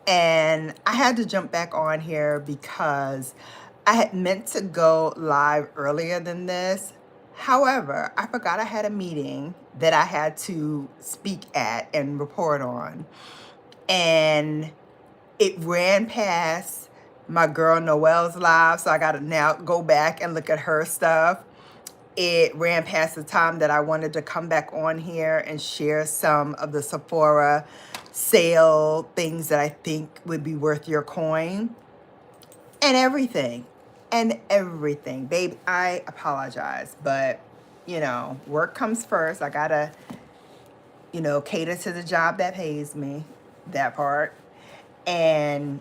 And I had to jump back on here because I had meant to go live earlier than this. However, I forgot I had a meeting that I had to speak at and report on. And it ran past my girl Noelle's live, so I got to now go back and look at her stuff. It ran past the time that I wanted to come back on here and share some of the Sephora sale things that I think would be worth your coin and everything. Babe, I apologize, but you know, work comes first. I gotta, you know, cater to the job that pays me, that part. And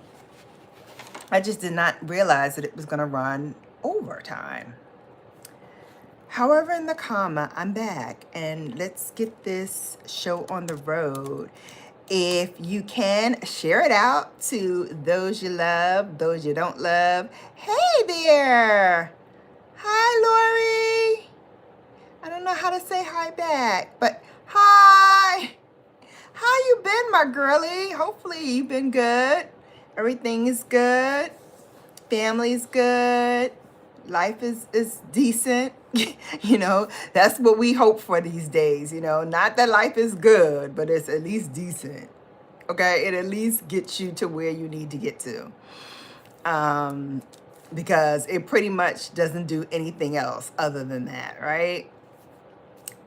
I just did not realize that it was gonna run overtime. However, in the comma, I'm back, and let's get this show on the road. If you can, share it out to those you love, those you don't love. Hey there! Hi, Lori! I don't know how to say hi back, but hi! How you been, my girlie? Hopefully you've been good. Everything is good. Family's good. Life is decent. You know, that's what we hope for these days, you know. Not that life is good, but it's at least decent. Okay, it at least gets you to where you need to get to. Because it pretty much doesn't do anything else other than that, right?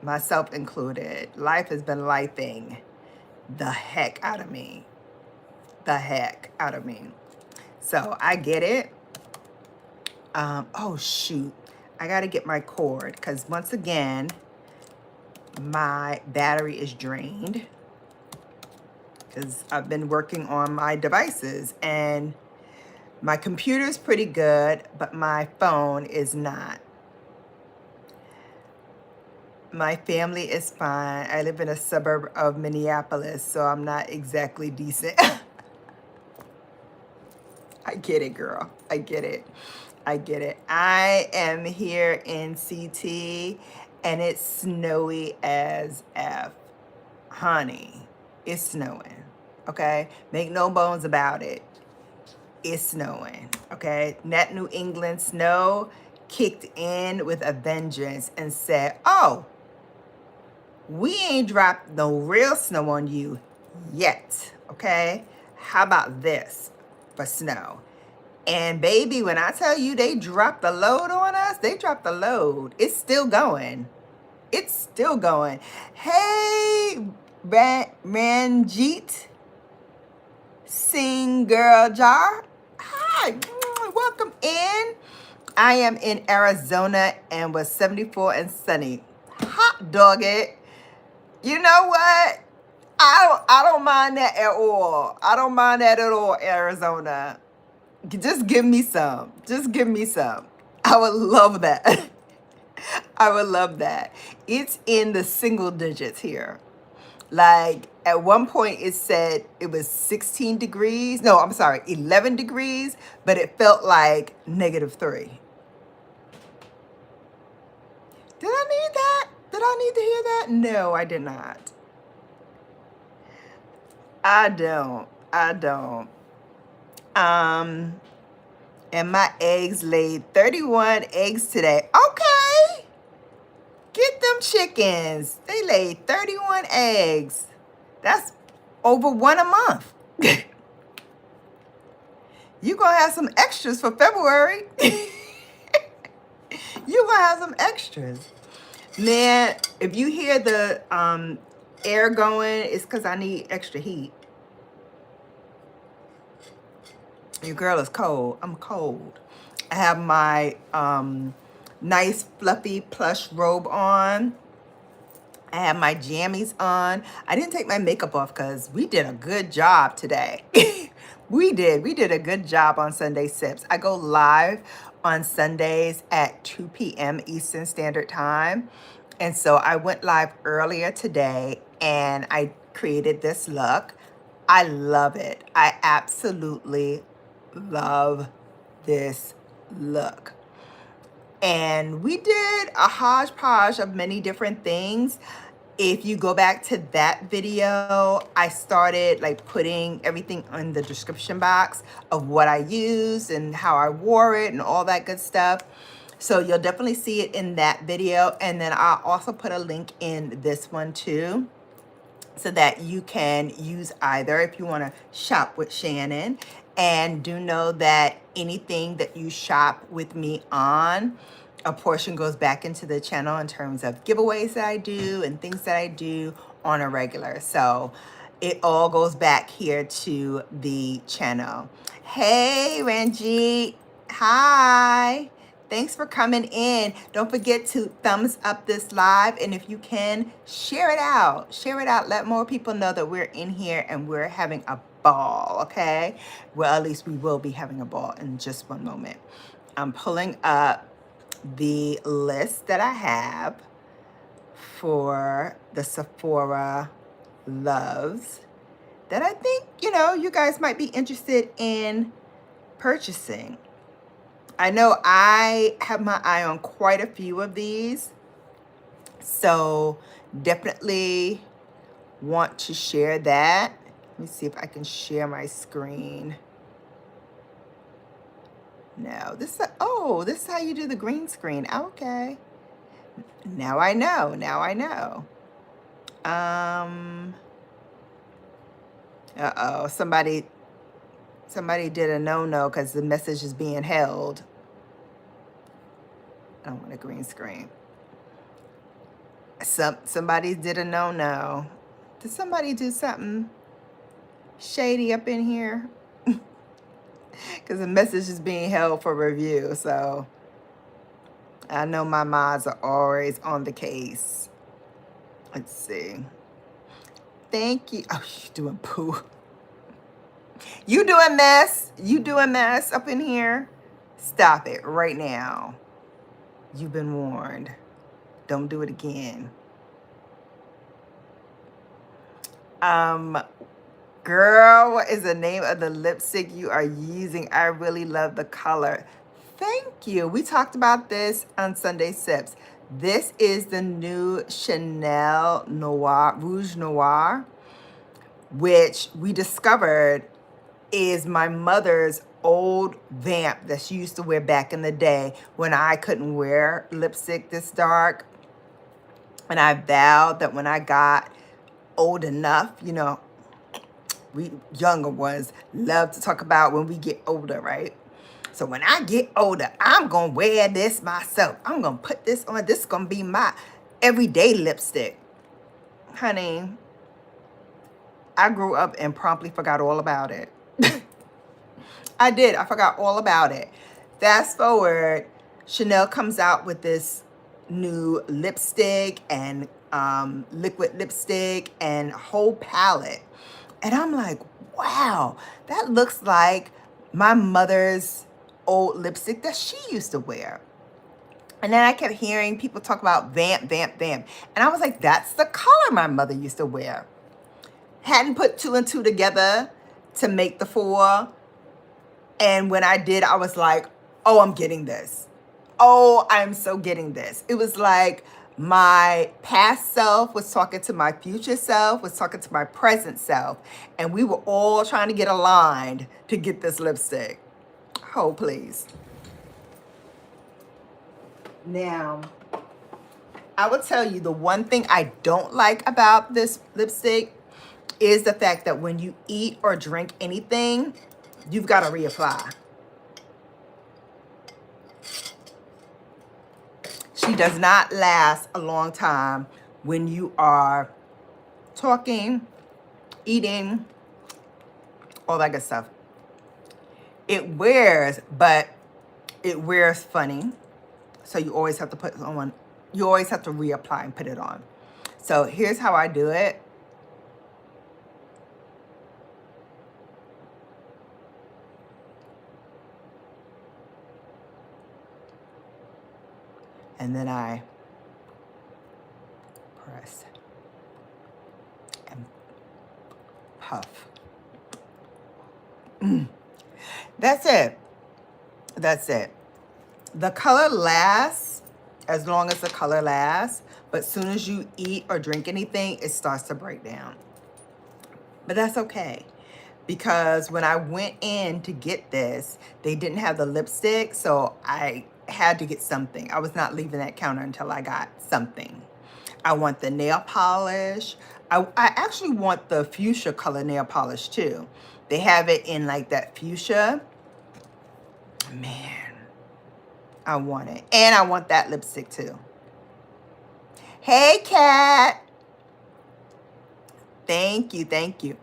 Myself included. Life has been lifing the heck out of me. The heck out of me. So I get it. Oh shoot, I gotta get my cord because once again my battery is drained because I've been working on my devices, and my computer's pretty good, but my phone is not. My family is fine. I live in a suburb of Minneapolis, so I'm not exactly decent. I get it, girl. I get it. I get it. I am here in CT and it's snowy as F. Honey, it's snowing. Okay? Make no bones about it. It's snowing. Okay? That New England snow kicked in with a vengeance and said, oh, we ain't dropped no real snow on you yet. Okay? How about this for snow? And baby, when I tell you they dropped the load on us, they dropped the load. It's still going. It's still going. Hey, Ranjit Singh Girl Jar. Hi, welcome in. I am in Arizona and was 74 and sunny. Hot dog it. You know what? I don't mind that at all. I don't mind that at all, Arizona. Just give me some. Just give me some. I would love that. I would love that. It's in the single digits here. Like at one point it said it was 16 degrees. No, I'm sorry, 11 degrees, but it felt like -3. Did I need that? Did I need to hear that? No, I did not. I don't. And my eggs laid 31 eggs today. Okay. Get them chickens. They laid 31 eggs. That's over 1 a month. You gonna have some extras for February. You gonna have some extras. Man, if you hear the air going, it's because I need extra heat. Your girl is cold. I'm cold. I have my nice fluffy plush robe on. I have my jammies on. I didn't take my makeup off because we did a good job today. We did a good job on Sunday Sips. I go live on Sundays at 2 p.m. Eastern Standard Time. And so I went live earlier today and I created this look. I love it. I absolutely love this look. And we did a hodgepodge of many different things. If you go back to that video, I started like putting everything in the description box of what I used and how I wore it and all that good stuff. So you'll definitely see it in that video. And then I'll also put a link in this one too, so that you can use either if you want to shop with Shannon. And do know that anything that you shop with me on, a portion goes back into the channel in terms of giveaways that I do and things that I do on a regular. So it all goes back here to the channel. Hey, Ranjit. Hi. Thanks for coming in. Don't forget to thumbs up this live. And if you can, share it out. Share it out. Let more people know that we're in here and we're having a ball, okay? Well, at least we will be having a ball in just one moment. I'm pulling up the list that I have for the Sephora loves that I think, you guys might be interested in purchasing. I know I have my eye on quite a few of these, so definitely want to share that. Let me see if I can share my screen. No, this is how you do the green screen. Okay. Now I know. Now I know. Uh-oh, somebody did a no-no because the message is being held. I don't want a green screen. Somebody did a no-no. Did somebody do something shady up in here? Because the message is being held for review. So I know my mods are always on the case. Let's see. Thank you. Oh, you doing poo. You doing mess. You doing mess up in here. Stop it right now. You've been warned. Don't do it again. Girl, what is the name of the lipstick you are using? I really love the color. Thank you. We talked about this on Sunday Sips. This is the new Chanel Noir, Rouge Noir, which we discovered is my mother's old vamp that she used to wear back in the day when I couldn't wear lipstick this dark. And I vowed that when I got old enough, we younger ones love to talk about when we get older, right? So when I get older, I'm going to wear this myself. I'm going to put this on. This is going to be my everyday lipstick. Honey, I grew up and promptly forgot all about it. I did. I forgot all about it. Fast forward, Chanel comes out with this new lipstick and liquid lipstick and whole palette. And I'm like, wow, that looks like my mother's old lipstick that she used to wear. And then I kept hearing people talk about vamp, vamp, vamp. And I was like, that's the color my mother used to wear. Hadn't put two and two together to make the four. And when I did, I was like, oh, I'm getting this. Oh, I'm so getting this. It was like my past self was talking to my future self, was talking to my present self. And we were all trying to get aligned to get this lipstick. Oh, please. Now, I will tell you the one thing I don't like about this lipstick is the fact that when you eat or drink anything, you've got to reapply. She does not last a long time when you are talking, eating, all that good stuff. It wears, but it wears funny. So you always have to put on, you always have to reapply and put it on. So here's how I do it. And then I press and puff. That's it. That's it. The color lasts as long as the color lasts. But soon as you eat or drink anything, it starts to break down. But that's okay. Because when I went in to get this, they didn't have the lipstick. So I had to get something. I was not leaving that counter until I got something. I want the nail polish. I actually want the fuchsia color nail polish too. They have it in like that fuchsia. Man, I want it. And I want that lipstick too. Hey, Kat. Thank you, thank you.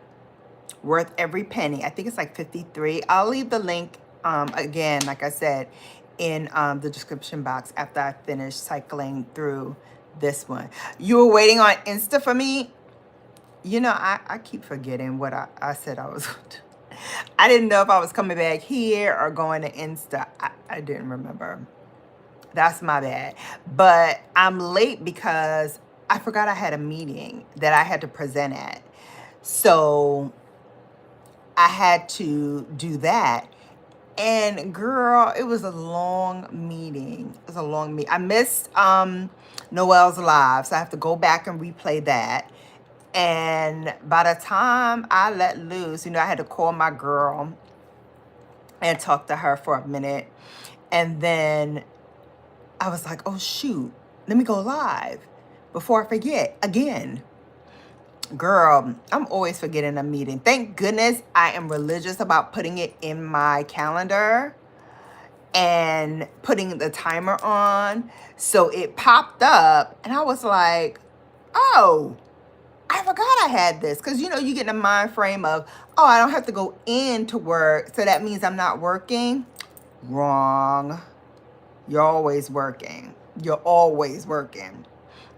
Worth every penny. I think it's like 53. I'll leave the link, again, like I said, in the description box after I finish cycling through this one. You were waiting on Insta for me? You know, I keep forgetting what I said I was going to do. I didn't know if I was coming back here or going to Insta. I didn't remember. That's my bad. But I'm late because I forgot I had a meeting that I had to present at. So I had to do that. And girl, it was a long meeting. It was a long meeting. I missed Noel's live, so I have to go back and replay that. And by the time I let loose, you know, I had to call my girl and talk to her for a minute. And then I was like, oh shoot, let me go live before I forget again. Girl, I'm always forgetting a meeting. Thank goodness I am religious about putting it in my calendar and putting the timer on. So it popped up and I was like, oh, I forgot I had this. Because, you know, you get in a mind frame of, oh, I don't have to go in to work. So that means I'm not working. Wrong. You're always working. You're always working.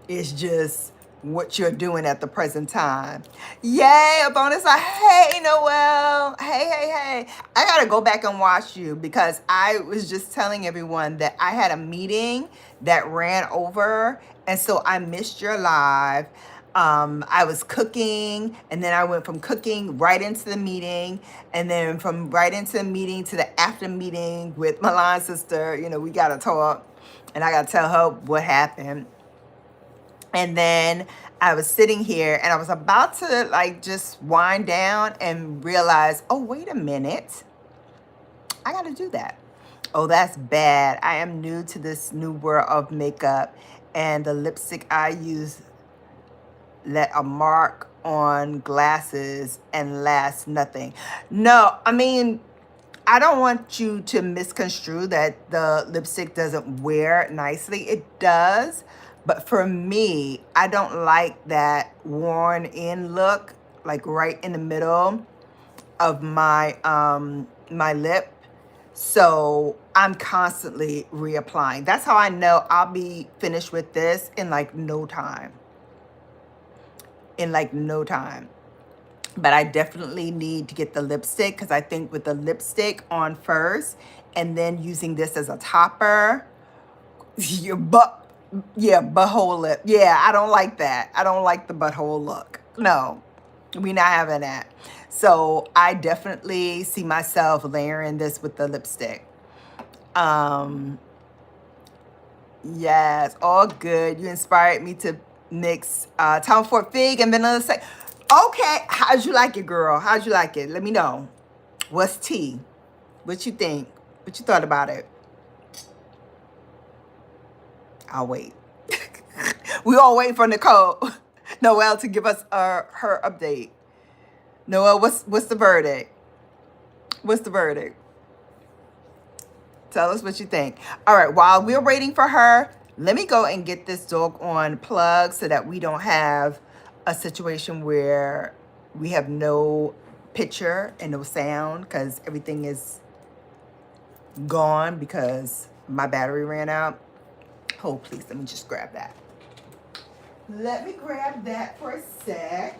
It's just what you're doing at the present time. Yay, a bonus. Hey, Noel. Hey. I got to go back and watch you because I was just telling everyone that I had a meeting that ran over. And so I missed your live. I was cooking and then I went from cooking right into the meeting and then from right into the meeting to the after meeting with my line sister. You know, we got to talk and I got to tell her what happened. And then I was sitting here and I was about to like just wind down and realize, oh, wait a minute. I got to do that. Oh, that's bad. I am new to this new world of makeup and the lipstick I use let a mark on glasses and last nothing. No, I mean, I don't want you to misconstrue that the lipstick doesn't wear nicely. It does. But for me, I don't like that worn in look, like right in the middle of my my lip. So I'm constantly reapplying. That's how I know I'll be finished with this in like no time. In like no time. But I definitely need to get the lipstick because I think with the lipstick on first and then using this as a topper, your butthole lip. Yeah, I don't like that. I don't like the butthole look. No, we're not having that. So I definitely see myself layering this with the lipstick. Yes, all good. You inspired me to mix Tom Ford Fig and vanilla. Okay, how'd you like it, girl? How'd you like it? Let me know. What's tea? What you think? What you thought about it? I'll wait. We all wait for Noel to give us her update. Noel, what's the verdict? What's the verdict? Tell us what you think. All right, while we're waiting for her, let me go and get this doggone plug so that we don't have a situation where we have no picture and no sound because everything is gone because my battery ran out. Oh, please, let me just grab that. Let me grab that for a sec.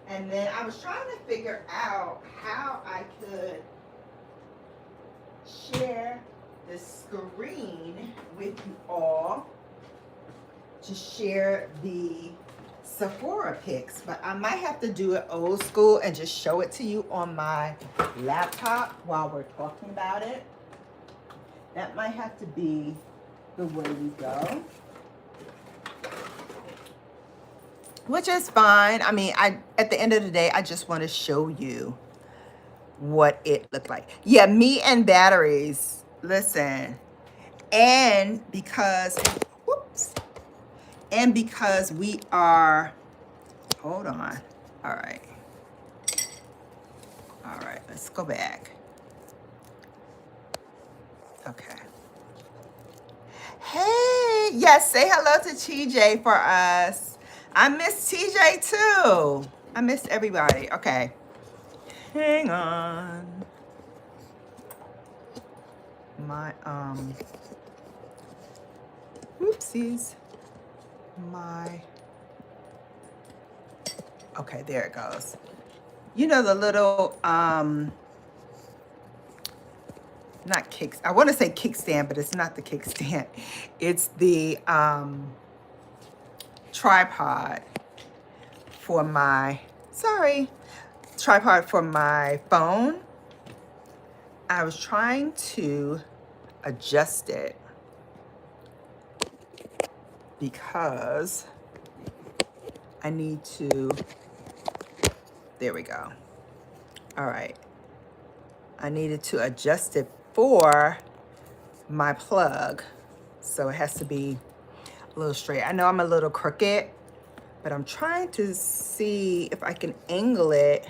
And then I was trying to figure out how I could share the screen with you all to share the Sephora pics, but I might have to do it old school and just show it to you on my laptop while we're talking about it. That might have to be the way we go. which is fine. I mean, at the end of the day, I just want to show you what it looked like. Yeah, me and batteries. Listen, and because, whoops, and because we are, hold on. All right. All right, let's go back. Okay. Hey, yes, say hello to TJ for us. I miss TJ too. I miss everybody. Okay. Hang on. My, oopsies. My, okay, there it goes. You know the little, not kicks. I want to say kickstand, but it's not the kickstand. It's the tripod for my, sorry, tripod for my phone. I was trying to adjust it because I need to, there we go. All right. I needed to adjust it for my plug. So it has to be a little straight. I know I'm a little crooked, but I'm trying to see if I can angle it.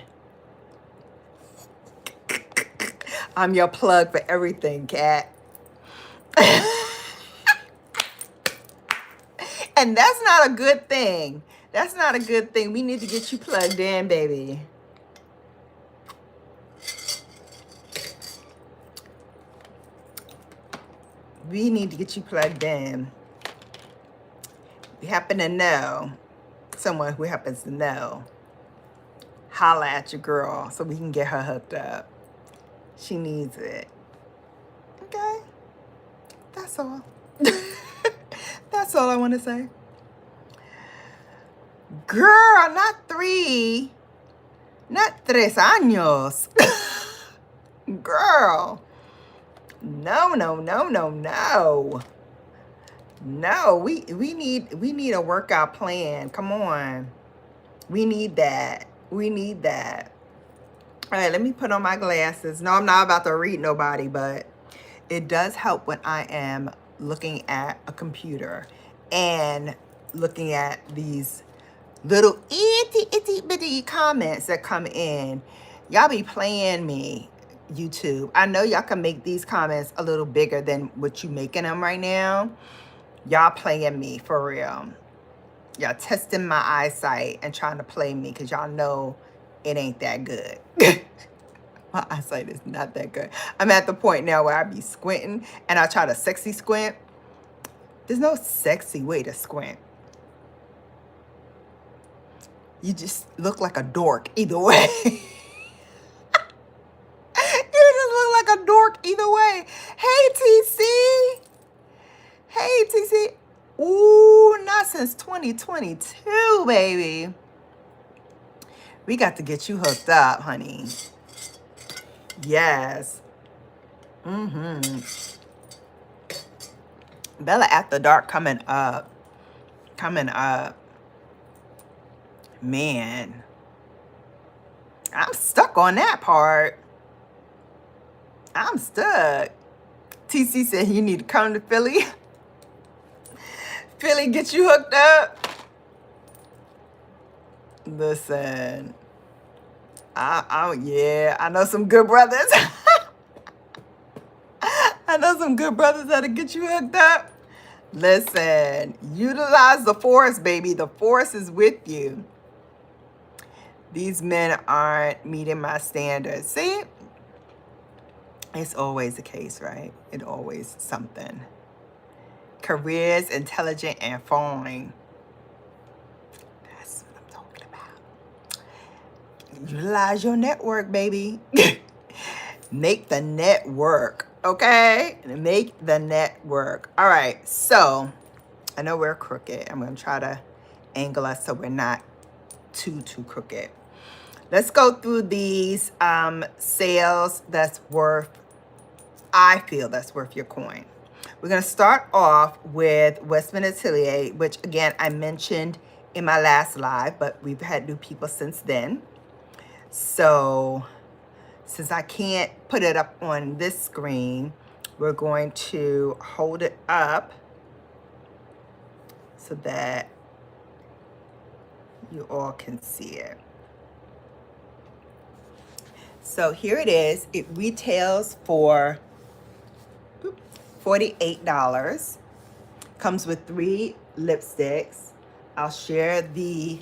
I'm your plug for everything, Kat. And that's not a good thing. That's not a good thing. We need to get you plugged in, baby. We need to get you plugged in. You happen to know someone who happens to know, holla at your girl so we can get her hooked up. She needs it. Okay? That's all. That's all I want to say. Girl, not 3. Not 3 años. Girl. No, no, no, no, no. No, we need a workout plan. Come on. We need that. We need that. All right, let me put on my glasses. No, I'm not about to read nobody, but it does help when I am looking at a computer and looking at these little itty bitty comments that come in. Y'all be playing me, YouTube. I know y'all can make these comments a little bigger than what you making them right now. Y'all playing me for real. Y'all testing my eyesight and trying to play me because y'all know it ain't that good. My eyesight is not that good. I'm at the point now where I be squinting and I try to sexy squint. There's no sexy way to squint. You just look like a dork either way. You just look like a dork either way. Hey, TC. Hey, TC. Ooh, not since 2022, baby. We got to get you hooked up, honey. Yes. Bella After Dark coming up. Coming up. Man. I'm stuck on that part. I'm stuck. TC said you need to come to Philly. Philly, get you hooked up. Listen. Yeah, I know some good brothers. I know some good brothers that'll get you hooked up. Listen, utilize the force, baby. The force is with you. These men aren't meeting my standards. See? It's always the case, right? It always something. Careers, intelligent, and fine. That's what I'm talking about. Utilize your network, baby. Make the network, okay? Make the network. All right, so I know we're crooked. I'm going to try to angle us so we're not too crooked. Let's go through these sales that's worth, I feel that's worth your coin. We're going to start off with Westman Atelier, which again, I mentioned in my last live, but we've had new people since then. So since I can't put it up on this screen, we're going to hold it up so that you all can see it. So here it is. It retails for $48. Comes with 3 lipsticks. I'll share the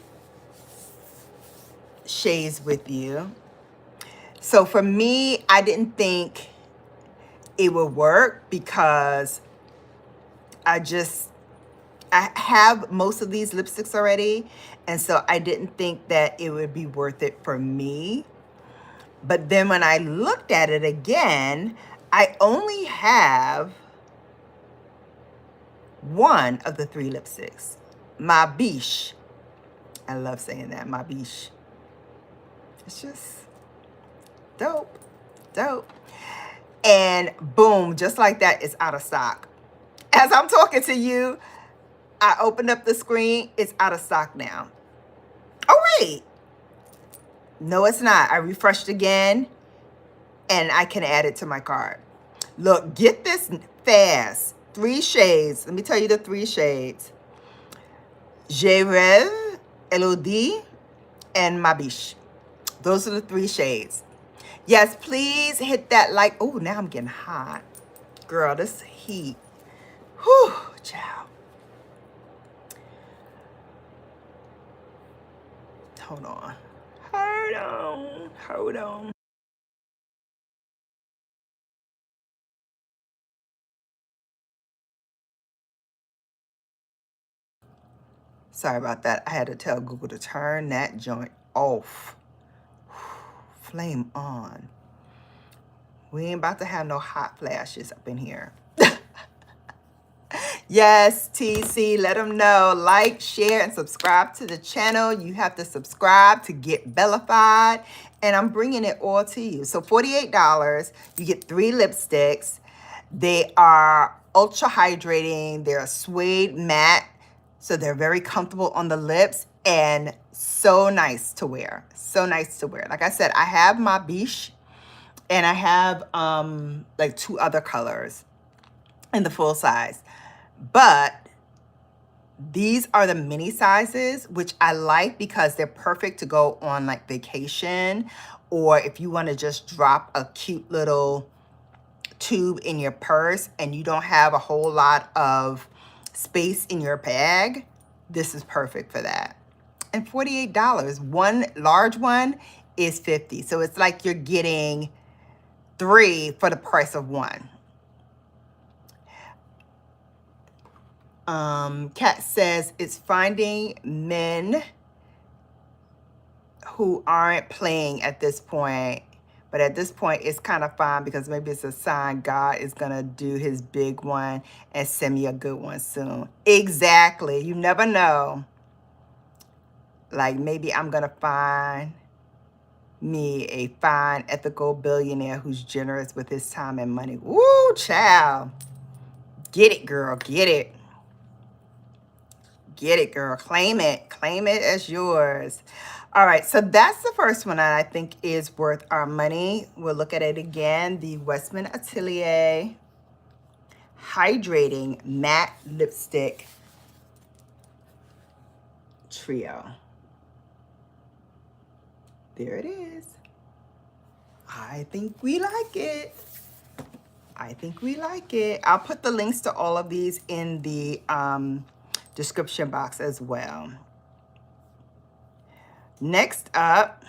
shades with you. So for me, I didn't think it would work because I have most of these lipsticks already, and so I didn't think that it would be worth it for me. But then when I looked at it again, I only have 1 of the 3 lipsticks. My biche. I love saying that, my biche. It's just dope, dope. And boom, just like that, it's out of stock. As I'm talking to you, I opened up the screen, it's out of stock now. Oh wait, no it's not. I refreshed again and I can add it to my cart. Look, get this fast. 3 shades, let me tell you the 3 shades. Je Rêve, Elodie, and Ma Biche. Those are the 3 shades. Yes, please hit that like. Oh, now I'm getting hot. Girl, this heat. Whew, child. Hold on. Hold on. Hold on. Sorry about that. I had to tell Google to turn that joint off. Flame on. We ain't about to have no hot flashes up in here. Yes, TC, let them know. Like, share, and subscribe to the channel. You have to subscribe to get Bellafied, and I'm bringing it all to you. So $48, you get 3 lipsticks. They are ultra hydrating. They're a suede matte, so they're very comfortable on the lips and so nice to wear. So nice to wear. Like I said, I have my biche, and I have like 2 other colors in the full size. But these are the mini sizes, which I like because they're perfect to go on like vacation, or if you want to just drop a cute little tube in your purse and you don't have a whole lot of space in your bag, this is perfect for that. And $48. One large one is $50. So it's like you're getting 3 for the price of 1. Kat says it's finding men who aren't playing at this point. But at this point, it's kind of fine because maybe it's a sign God is going to do his big one and send me a good one soon. Exactly. You never know. Like maybe I'm going to find me a fine, ethical billionaire who's generous with his time and money. Woo, child. Get it, girl. Get it. Get it, girl. Claim it. Claim it as yours. All right, so that's the first one that I think is worth our money. We'll look at it again. The Westman Atelier Hydrating Matte Lipstick Trio. There it is. I think we like it. I think we like it. I'll put the links to all of these in the description box as well. Next up,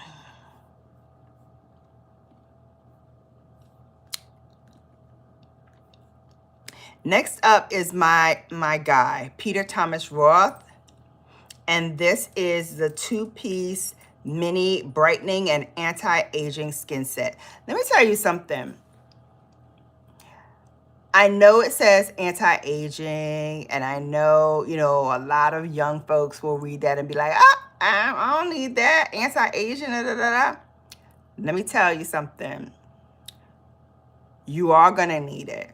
is my guy, Peter Thomas Roth. And this is the 2-piece mini brightening and anti-aging skin set. Let me tell you something. I know it says anti-aging, and I know, you know, a lot of young folks will read that and be like, I don't need that, anti-aging, da, da, da, da. Let me tell you something. You are gonna need it.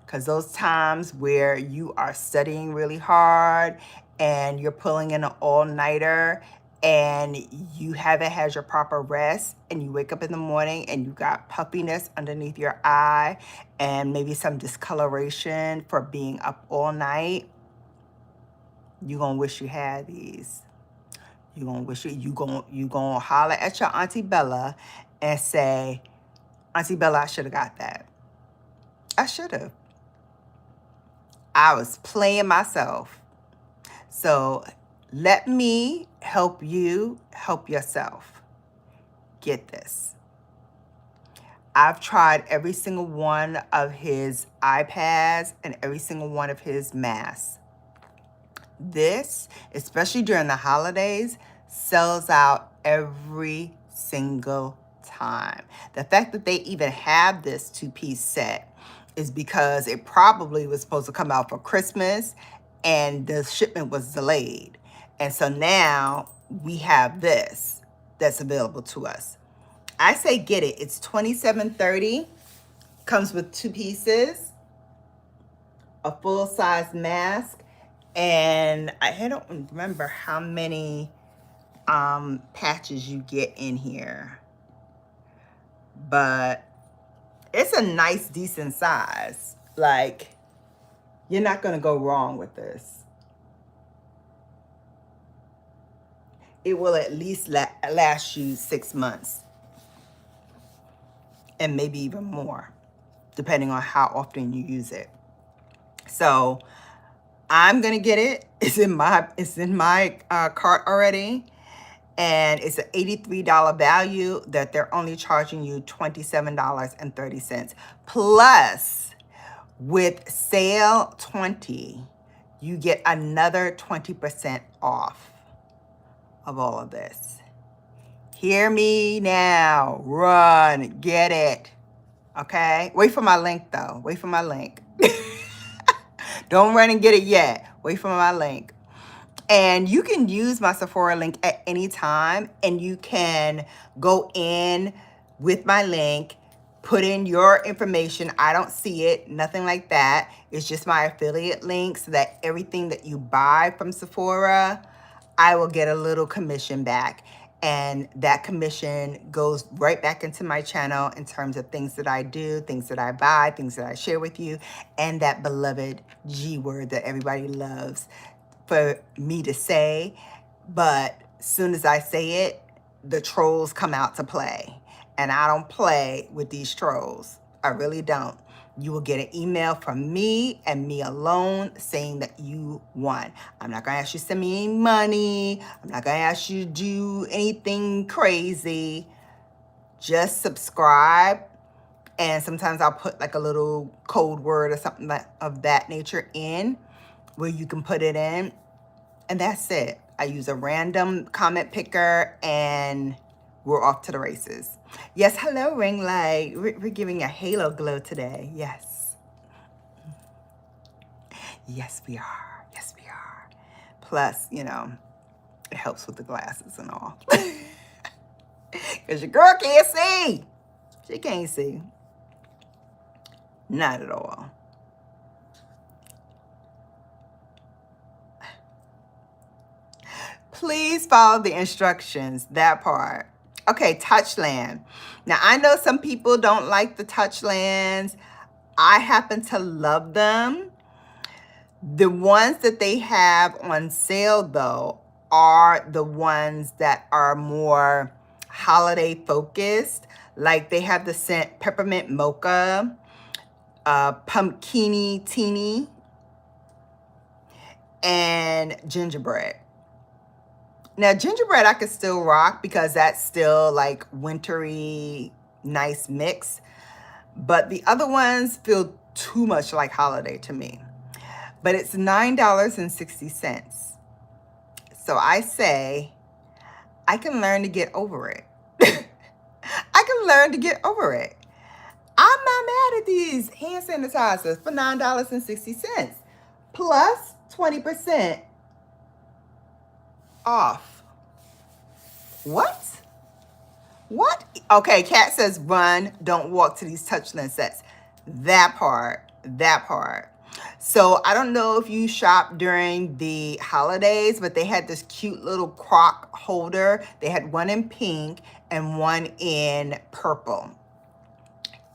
Because those times where you are studying really hard and you're pulling in an all-nighter and you haven't had your proper rest, and you wake up in the morning and you got puffiness underneath your eye and maybe some discoloration for being up all night, you're gonna wish you had these. You're gonna wish you gonna holler at your Auntie Bella and say, Auntie Bella, I should have got that. I should have. I was playing myself. So let me help you help yourself. Get this. I've tried every single one of his iPads and every single one of his masks. This, especially during the holidays, sells out every single time. The fact that they even have this two-piece set is because it probably was supposed to come out for Christmas and the shipment was delayed. And so now we have this that's available to us. I say get it. It's $27.30. Comes with two pieces, a full-size mask, and I don't remember how many patches you get in here, but it's a nice, decent size. Like, you're not gonna go wrong with this. It will at least last you 6 months, and maybe even more, depending on how often you use it. So I'm gonna get it. It's in my cart already, and it's an $83 value that they're only charging you $27.30. Plus, with sale 20, you get another 20% off of all of this. Hear me now. Run, get it. Okay? Wait for my link though. Wait for my link. Don't run and get it yet. Wait for my link. And you can use my Sephora link at any time, and you can go in with my link, put in your information. I don't see it, nothing like that. It's just my affiliate link, so that everything that you buy from Sephora, I will get a little commission back. And that commission goes right back into my channel in terms of things that I do, things that I buy, things that I share with you, and that beloved G word that everybody loves for me to say. But as soon as I say it, the trolls come out to play. And I don't play with these trolls. I really don't. You will get an email from me and me alone saying that you won. I'm not gonna ask you to send me any money. I'm not gonna ask you to do anything crazy. Just subscribe. And sometimes I'll put like a little code word or something of that nature in where you can put it in. And that's it. I use a random comment picker and we're off to the races. Yes, hello, ring light. We're giving a halo glow today. Yes. Yes, we are. Yes, we are. Plus, you know, it helps with the glasses and all. Because your girl can't see. She can't see. Not at all. Please follow the instructions, that part. Okay, Touchland. Now, I know some people don't like the Touchlands. I happen to love them. The ones that they have on sale, though, are the ones that are more holiday focused. Like they have the scent Peppermint Mocha, Pumpkiny Teeny, and Gingerbread. Now, gingerbread I could still rock because that's still like wintry, nice mix. But the other ones feel too much like holiday to me. But it's $9.60. So I say, I can learn to get over it. I can learn to get over it. I'm not mad at these hand sanitizers for $9.60. Plus 20% off. What? What? Okay, Kat says run, don't walk to these Touchland sets. That part. So I don't know if you shop during the holidays, but they had this cute little crock holder. They had one in pink and one in purple.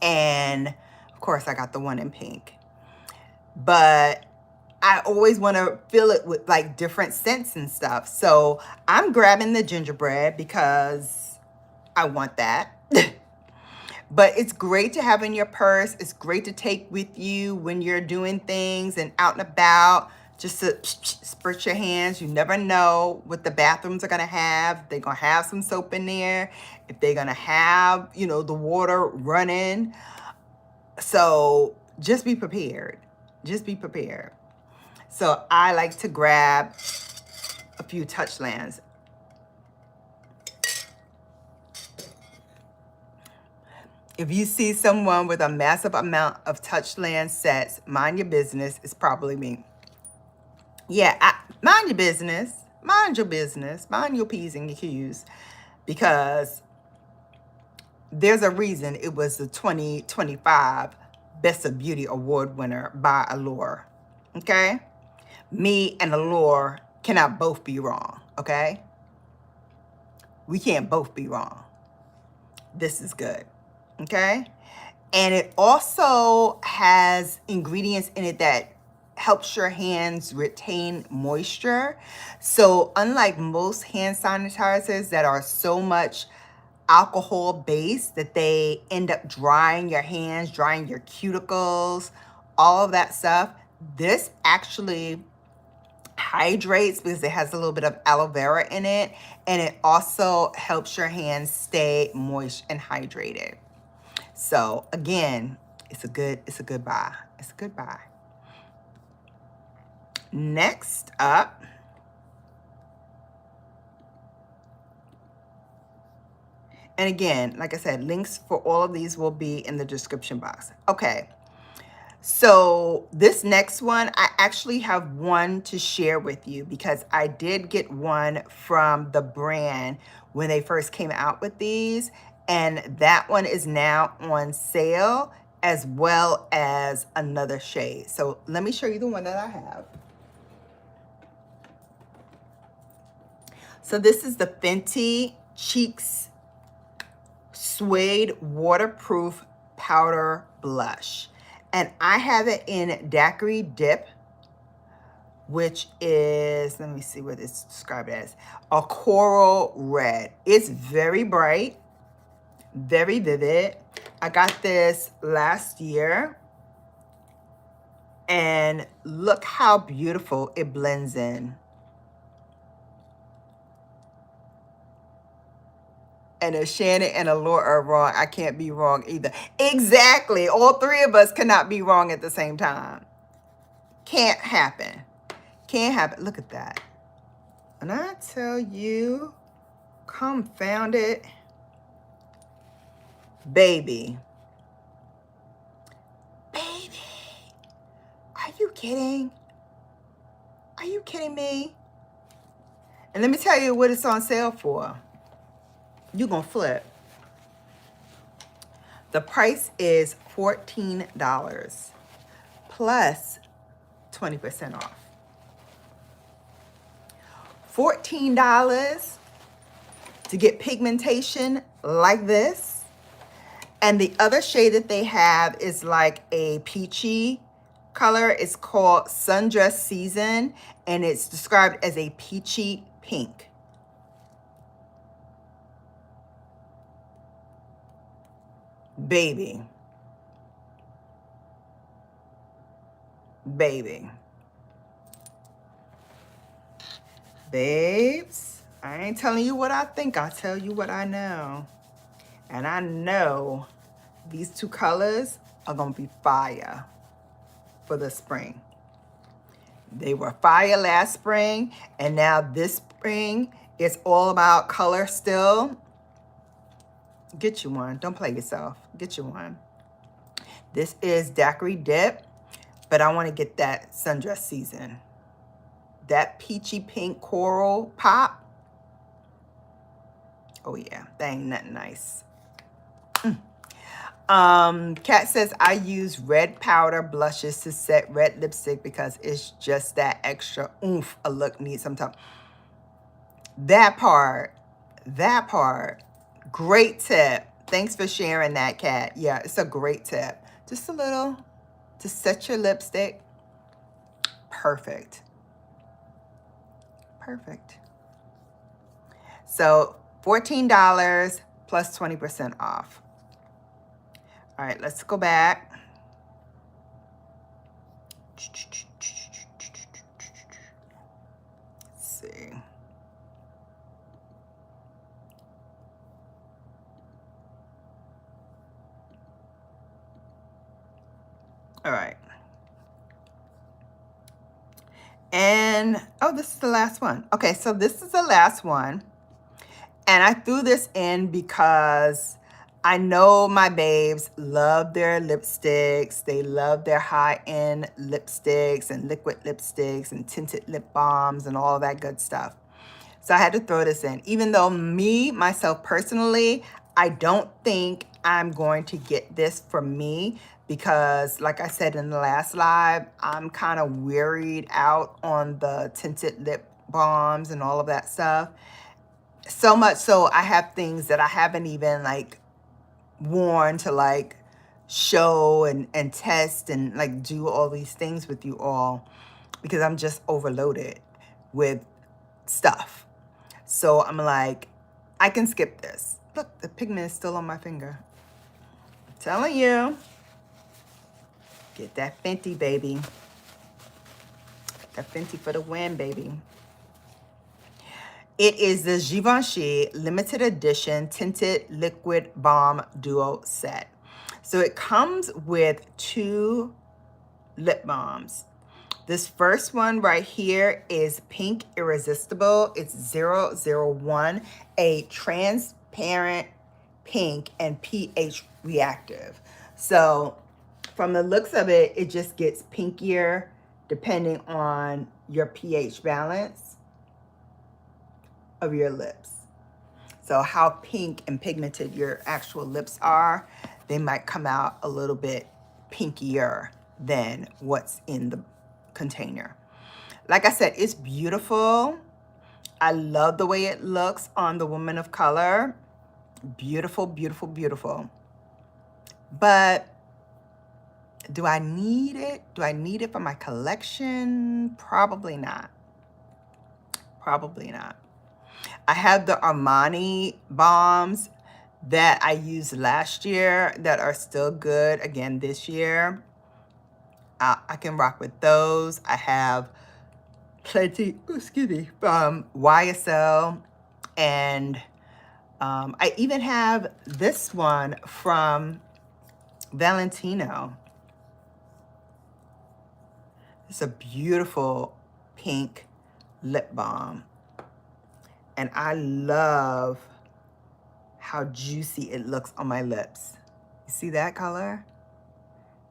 And of course I got the one in pink. But I always want to fill it with like different scents and stuff. So I'm grabbing the gingerbread because I want that. But it's great to have in your purse. It's great to take with you when you're doing things and out and about, just to spritz your hands. You never know what the bathrooms are gonna have. They're gonna have some soap in there. If they're gonna have, you know, the water running. So just be prepared. Just be prepared. So I like to grab a few Touchlands. If you see someone with a massive amount of Touchland sets, mind your business. It's probably me. Yeah, mind your business. Mind your business. Mind your P's and your Q's. Because there's a reason it was the 2025 Best of Beauty Award winner by Allure. Okay? Me and Allure cannot both be wrong. Okay? We can't both be wrong. This is good. Okay? And it also has ingredients in it that helps your hands retain moisture. So unlike most hand sanitizers that are so much alcohol based that they end up drying your hands, drying your cuticles, all of that stuff, this actually hydrates because it has a little bit of aloe vera in it, and it also helps your hands stay moist and hydrated. So again, it's a good buy. It's a good buy. Next up, and again, like I said, links for all of these will be in the description box. Okay. So this next one, I actually have one to share with you because I did get one from the brand when they first came out with these. And that one is now on sale as well as another shade. So let me show you the one that I have. So this is the Fenty Cheeks Suede Waterproof Powder Blush. And I have it in Daiquiri Dip, which is, let me see what it's described as, a coral red. It's very bright, very vivid. I got this last year. And look how beautiful it blends in. And if Shannon and Allure are wrong, I can't be wrong either. Exactly. All three of us cannot be wrong at the same time. Can't happen. Can't happen. Look at that. And I tell you, confound it, baby. Baby. Are you kidding? Are you kidding me? And let me tell you what it's on sale for. You're going to flip. The price is $14 plus 20% off. $14 to get pigmentation like this. And the other shade that they have is like a peachy color. It's called Sundress Season, and it's described as a peachy pink. Baby. Baby. Babes, I ain't telling you what I think. I'll tell you what I know. And I know these two colors are going to be fire for the spring. They were fire last spring, and now this spring, it's all about color still. Get you one. Don't play yourself. Get you one. This is Daiquiri Dip, but I want to get that Sundress Season. That peachy pink coral pop. Oh yeah, that ain't nothing nice. Kat says, I use red powder blushes to set red lipstick because it's just that extra oomph a look needs sometimes. That part, great tip. Thanks for sharing that, Kat. Yeah, it's a great tip. Just a little to set your lipstick. Perfect. Perfect. So $14 plus 20% off. All right, let's go back. Let's see. All right. And, oh, this is the last one. Okay, so this is the last one. And I threw this in because I know my babes love their lipsticks. They love their high-end lipsticks and liquid lipsticks and tinted lip balms and all that good stuff. So I had to throw this in. Even though myself personally, I don't think I'm going to get this for me because, like I said in the last live, I'm kind of wearied out on the tinted lip balms and all of that stuff. So much so I have things that I haven't even like worn to like show and test and like do all these things with you all because I'm just overloaded with stuff. So I'm like, I can skip this. Look, the pigment is still on my finger. I'm telling you, get that Fenty, baby. That Fenty for the win, baby. It is the Givenchy limited edition tinted liquid balm duo set. So it comes with 2 lip balms. This first one right here is Pink Irresistible. It's 001, a transparent pink and pH reactive. So from the looks of it, it just gets pinkier depending on your pH balance of your lips. So how pink and pigmented your actual lips are, they might come out a little bit pinkier than what's in the container. Like I said, it's beautiful. I love the way it looks on the woman of color. Beautiful, beautiful, beautiful. But do I need it? Do I need it for my collection? Probably not. Probably not. I have the Armani balms that I used last year that are still good again this year. I can rock with those. I have plenty, excuse me, from YSL, and I even have this one from Valentino. It's a beautiful pink lip balm. And I love how juicy it looks on my lips. You see that color?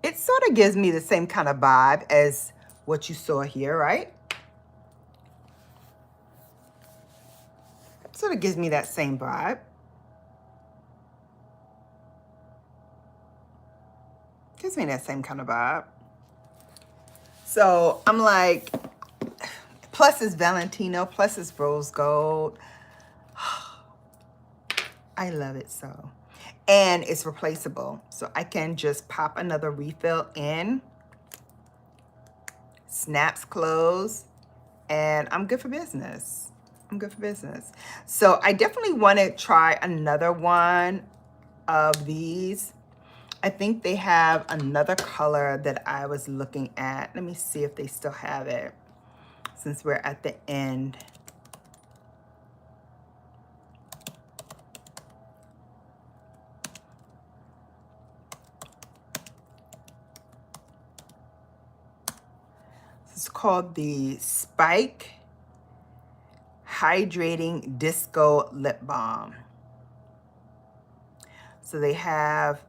It sort of gives me the same kind of vibe as what you saw here, right? Sort of gives me that same vibe. Gives me that same kind of vibe. So I'm like, plus it's Valentino, plus it's rose gold. I love it so. And it's replaceable. So I can just pop another refill in. Snaps close. And I'm good for business. I'm good for business. So I definitely want to try another one of these. I think they have another color that I was looking at. Let me see if they still have it since we're at the end. It's called the Spike Hydrating Disco Lip Balm. So they have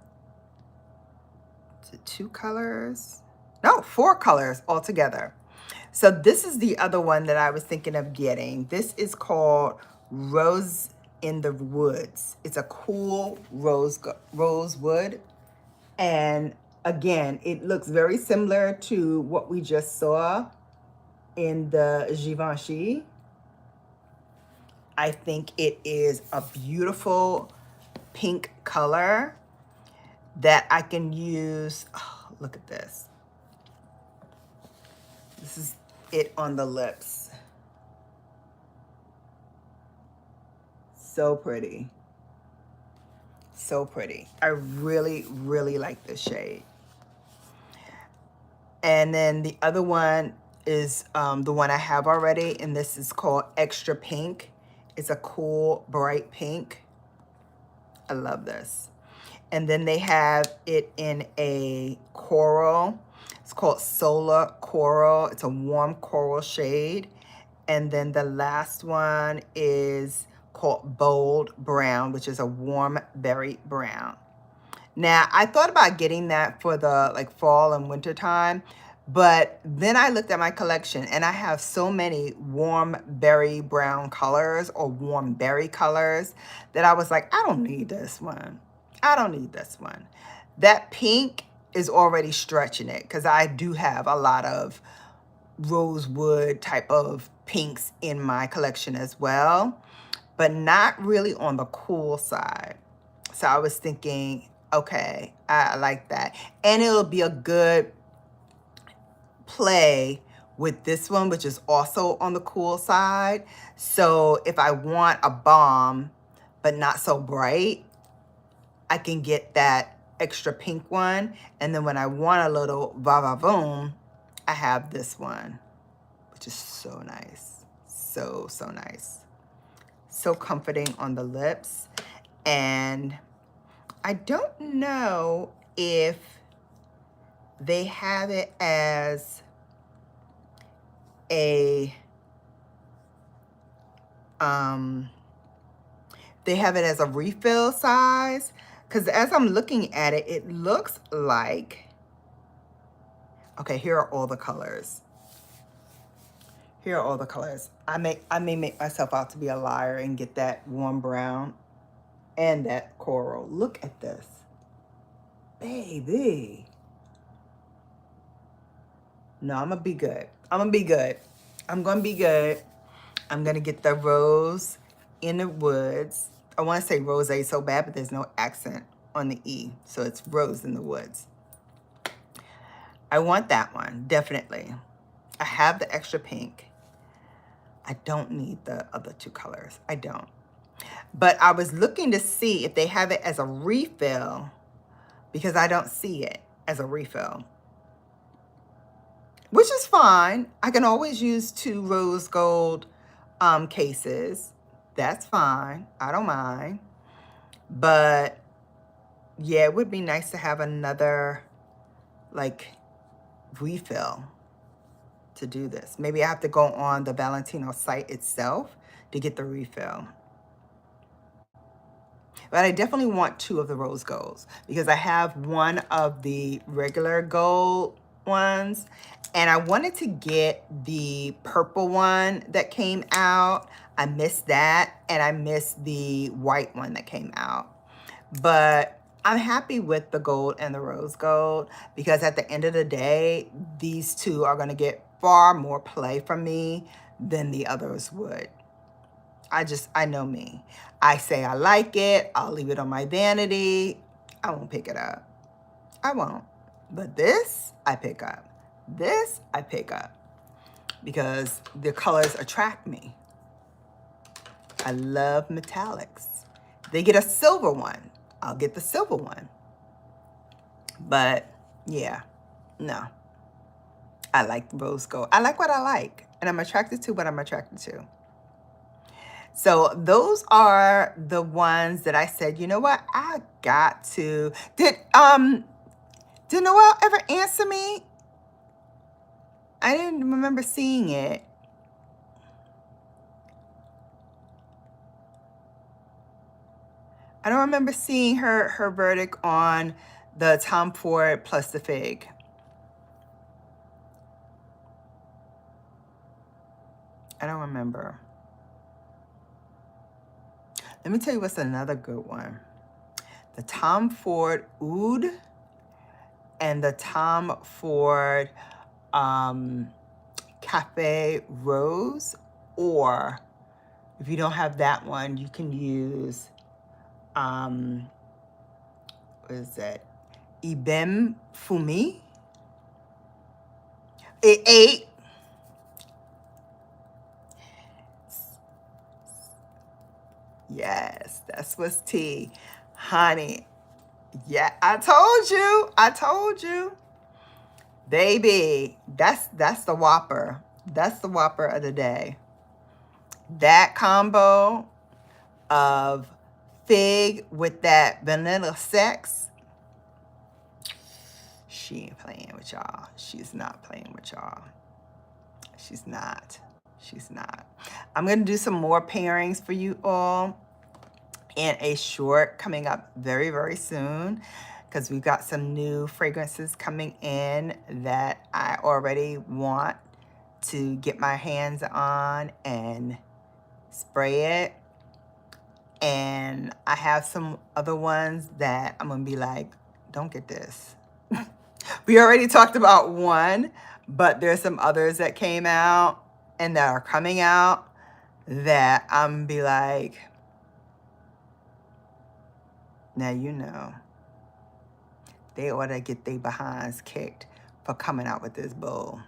2 colors. No, 4 colors altogether. So this is the other one that I was thinking of getting. This is called Rose in the Woods. It's a cool rosewood. And again, it looks very similar to what we just saw in the Givenchy. I think it is a beautiful pink color that I can use. Oh, look at this. This is it on the lips. So pretty. So pretty. I really, really like this shade. And then the other one is the one I have already, and this is called Extra Pink. It's a cool, bright pink. I love this. And then they have it in a coral. It's called Solar Coral. It's a warm coral shade. And then the last one is called Bold Brown, which is a warm berry brown. Now, I thought about getting that for the like fall and winter time, but then I looked at my collection and I have so many warm berry brown colors or warm berry colors that I was like, I don't need this one. I don't need this one. That pink is already stretching it because I do have a lot of rosewood type of pinks in my collection as well, but not really on the cool side. So I was thinking, okay, I like that. And it'll be a good play with this one, which is also on the cool side. So if I want a balm, but not so bright, I can get that extra pink one. And then when I want a little va-va-voom, I have this one, which is so nice. So, so nice. So comforting on the lips. And I don't know if they have it as a, they have it as a refill size. Because as I'm looking at it, it looks like, okay, here are all the colors. Here are all the colors. I may make myself out to be a liar and get that warm brown and that coral. Look at this. Baby. No, I'm gonna be good. I'm gonna be good. I'm gonna be good. I'm gonna get the Rose in the Woods. I wanna say rose so bad, but there's no accent on the E. So it's Rose in the Woods. I want that one, definitely. I have the extra pink. I don't need the other two colors. I don't. But I was looking to see if they have it as a refill because I don't see it as a refill, which is fine. I can always use 2 rose gold cases. That's fine. I don't mind. But yeah, it would be nice to have another like refill to do this. Maybe I have to go on the Valentino site itself to get the refill. But I definitely want 2 of the rose golds because I have one of the regular gold ones and I wanted to get the purple one that came out. I missed that and I missed the white one that came out. But I'm happy with the gold and the rose gold because at the end of the day, these 2 are gonna get far more play from me than the others would. I know me. I say I like it. I'll leave it on my vanity. I won't pick it up. I won't. But this, I pick up. This, I pick up. Because the colors attract me. I love metallics. They get a silver one. I'll get the silver one. But, yeah. No. I like rose gold. I like what I like. And I'm attracted to what I'm attracted to. So those are the ones that I said, you know what, I got to. Did Noelle ever answer me? I didn't remember seeing it. I don't remember seeing her verdict on the Tom Ford plus the fig. I don't remember. Let me tell you what's another good one. The Tom Ford Oud and the Tom Ford Cafe Rose, or if you don't have that one, you can use, what is that? Ibem Fumi. Eight. Yes, that's what's tea. Honey. Yeah, I told you. Baby, that's the whopper. That's the whopper of the day. That combo of fig with that vanilla sex, she ain't playing with y'all. She's not playing with y'all. She's not. I'm going to do some more pairings for you all in a short coming up very, very soon, because we've got some new fragrances coming in that I already want to get my hands on and spray it. And I have some other ones that I'm going to be like, don't get this. We already talked about one, but there's some others that came out and that are coming out that I'm going to be like, now you know. They ought to get their behinds kicked for coming out with this bull.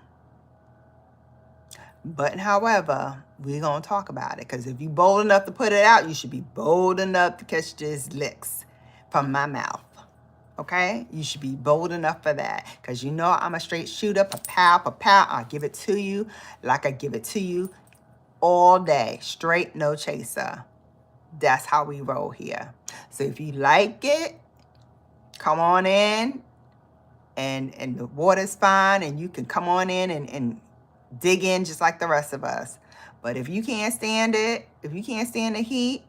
But however, we're going to talk about it, because if you're bold enough to put it out, you should be bold enough to catch these licks from my mouth. Okay? You should be bold enough for that, because you know I'm a straight shooter. Pa-pow, pa-pow. I'll give it to you like I give it to you all day. Straight, no chaser. That's how we roll here. So if you like it, come on in, and the water's fine, and you can come on in and dig in just like the rest of us. But if you can't stand it, if you can't stand the heat,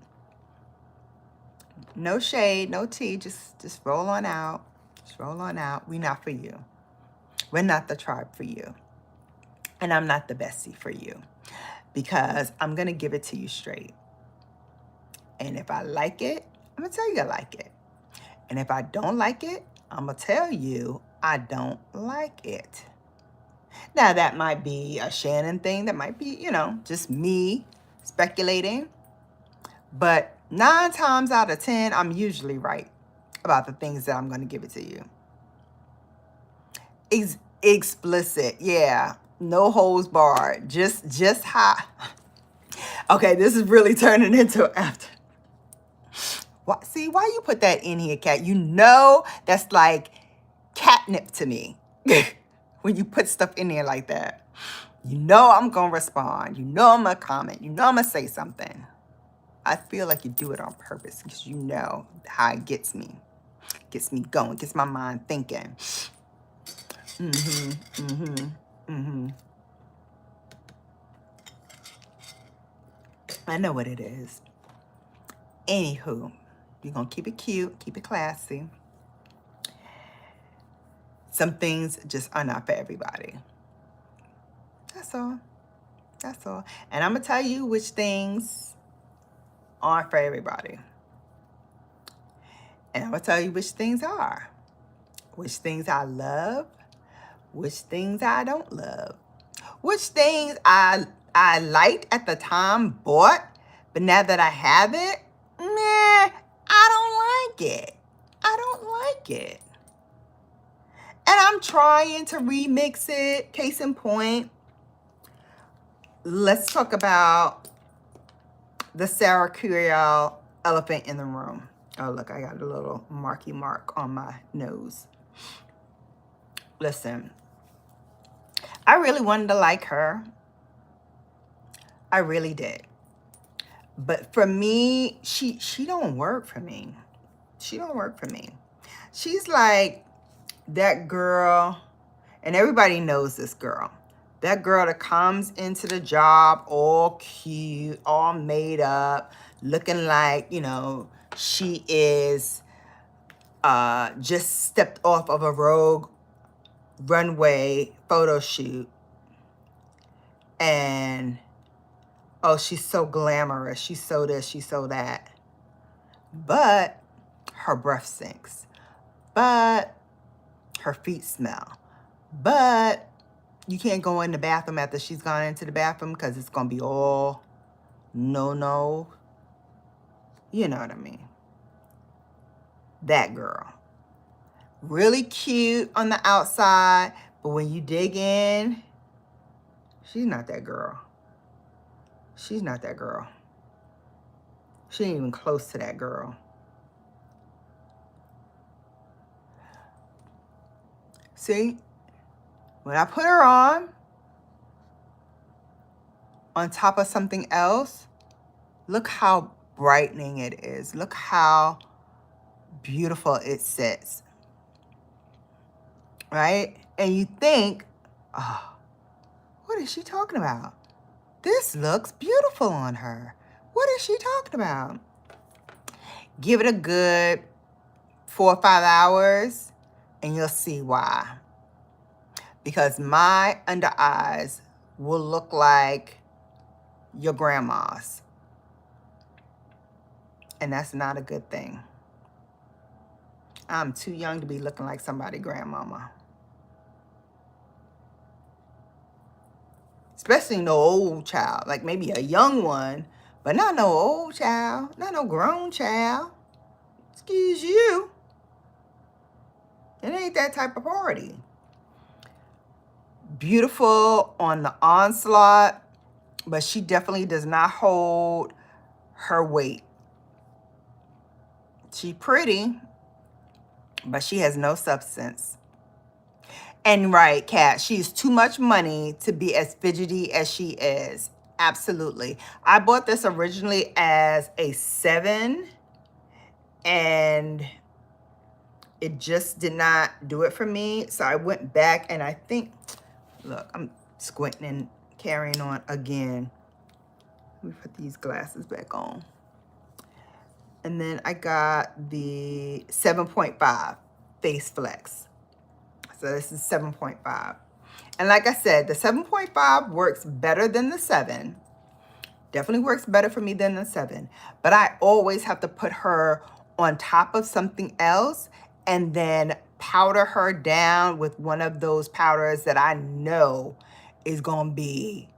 no shade, no tea, just roll on out. Just roll on out. We're not for you. We're not the tribe for you. And I'm not the bestie for you, because I'm going to give it to you straight. And if I like it, I'm going to tell you I like it. And if I don't like it, I'm going to tell you I don't like it. Now, that might be a Shannon thing. That might be, you know, just me speculating. But 9 times out of 10, I'm usually right about the things that I'm going to give it to you. Explicit. Yeah. No holds barred. Just hot. Okay, this is really turning into after. What? See, why you put that in here, Cat? You know that's like catnip to me. When you put stuff in there like that. You know I'm going to respond. You know I'm going to comment. You know I'm going to say something. I feel like you do it on purpose, because you know how it gets me. Gets me going. Gets my mind thinking. I know what it is. Anywho, you're going to keep it cute. Keep it classy. Some things just are not for everybody. That's all. That's all. And I'm going to tell you which things aren't for everybody. And I'm going to tell you which things are. Which things I love. Which things I don't love. Which things I liked at the time, bought. But now that I have it, I don't like it. I don't like it. And I'm trying to remix it. Case in point, let's talk about the Sarah Curiel elephant in the room. Oh, look, I got a little marky mark on my nose. Listen, I really wanted to like her. I really did. But for me, she don't work for me. She don't work for me. She's like that girl, and everybody knows this girl. That girl that comes into the job all cute, all made up, looking like, you know, she is just stepped off of a Rogue runway photo shoot. And, oh, she's so glamorous. She's so this, she's so that. But her breath stinks. But her feet smell. But you can't go in the bathroom after she's gone into the bathroom because it's going to be all no. You know what I mean. That girl. Really cute on the outside, but when you dig in, she's not that girl. She's not that girl. She ain't even close to that girl. See? When I put her on top of something else, look how brightening it is. Look how beautiful it sits. Right? And you think, oh, what is she talking about? This looks beautiful on her. What is she talking about? Give it a good 4 or 5 hours and you'll see why. Because my under eyes will look like your grandma's. And that's not a good thing. I'm too young to be looking like somebody's grandmama. Especially no old child. Like maybe a young one, but not no old child. Not no grown child. Excuse you. It ain't that type of party. Beautiful on the onslaught, but she definitely does not hold her weight. She pretty, but she has no substance. And right, Kat, she's too much money to be as fidgety as she is. Absolutely. I bought this originally as a 7, and it just did not do it for me. So I went back and I think, look, I'm squinting and carrying on again. Let me put these glasses back on. And then I got the 7.5 Face Flex. So this is 7.5. And like I said, the 7.5 works better than the 7. Definitely works better for me than the 7. But I always have to put her on top of something else and then powder her down with one of those powders that I know is going to be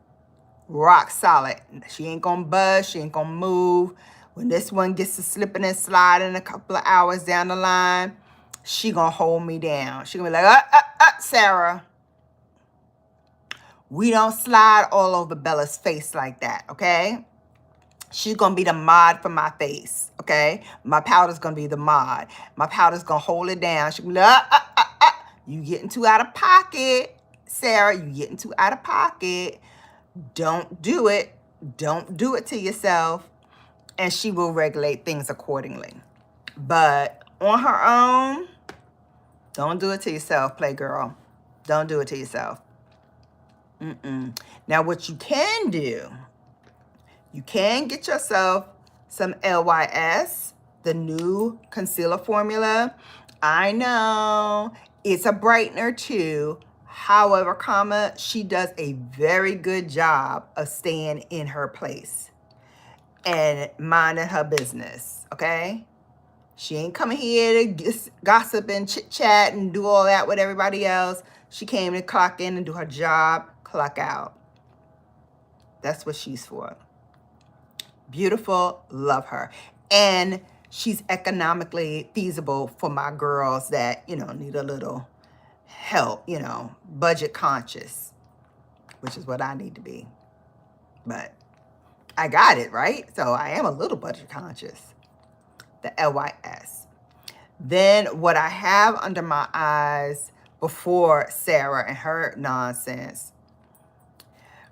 rock solid. She ain't going to buzz. She ain't going to move. When this one gets to slipping and sliding a couple of hours down the line, she going to hold me down. She going to be like, Sarah. We don't slide all over Bella's face like that, okay? She's going to be the mod for my face, okay? My powder's going to be the mod. My powder's going to hold it down. She's going to be like, you getting too out of pocket, Sarah. You getting too out of pocket. Don't do it. Don't do it to yourself. And she will regulate things accordingly. But on her own, don't do it to yourself, Playgirl. Don't do it to yourself. Now, what you can do, you can get yourself some LYS, the new concealer formula. I know it's a brightener too. However, she does a very good job of staying in her place and minding her business, okay? She ain't coming here to gossip and chit-chat and do all that with everybody else. She came to clock in and do her job, clock out. That's what she's for. Beautiful, love her. And she's economically feasible for my girls that, need a little help, budget conscious, which is what I need to be. But I got it, right? So I am a little budget conscious. The LYS. Then what I have under my eyes before Sarah and her nonsense,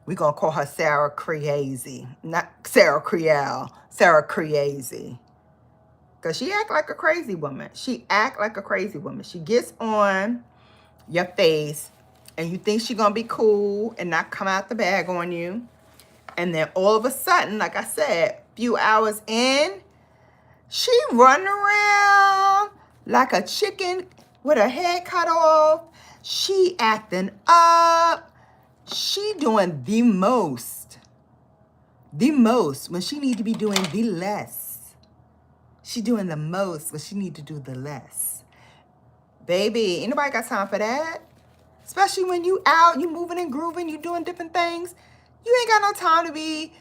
we're going to call her Sarah Crazy. Not Sarah Creole. Sarah Crazy. Because she act like a crazy woman. She act like a crazy woman. She gets on your face and you think she's going to be cool and not come out the bag on you. And then all of a sudden, like I said, few hours in, she running around like a chicken with her head cut off. She acting up. She doing the most when she need to be doing the less. She doing the most when she need to do the less. Baby, ain't nobody got time for that. Especially when you out, you moving and grooving, you doing different things. You ain't got no time to be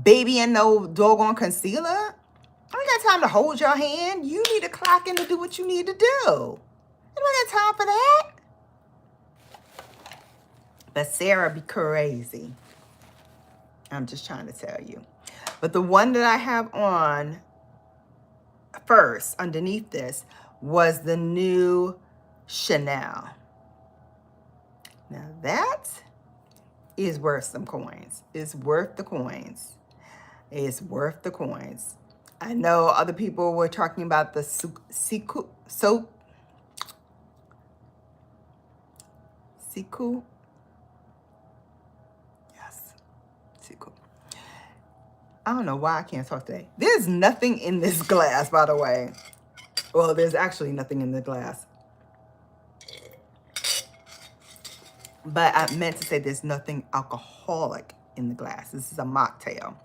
babying no doggone concealer. I ain't got time to hold your hand. You need to clock in to do what you need to do. Ain't got time for that. But Sarah be crazy. I'm just trying to tell you. But the one that I have on first, underneath this, was the new Chanel. Now that is worth some coins. It's worth the coins. It's worth the coins. I know other people were talking about the Siku. Yes, Siku. I don't know why I can't talk today. There's nothing in this glass, by the way. Well, there's actually nothing in the glass. But I meant to say there's nothing alcoholic in the glass. This is a mocktail.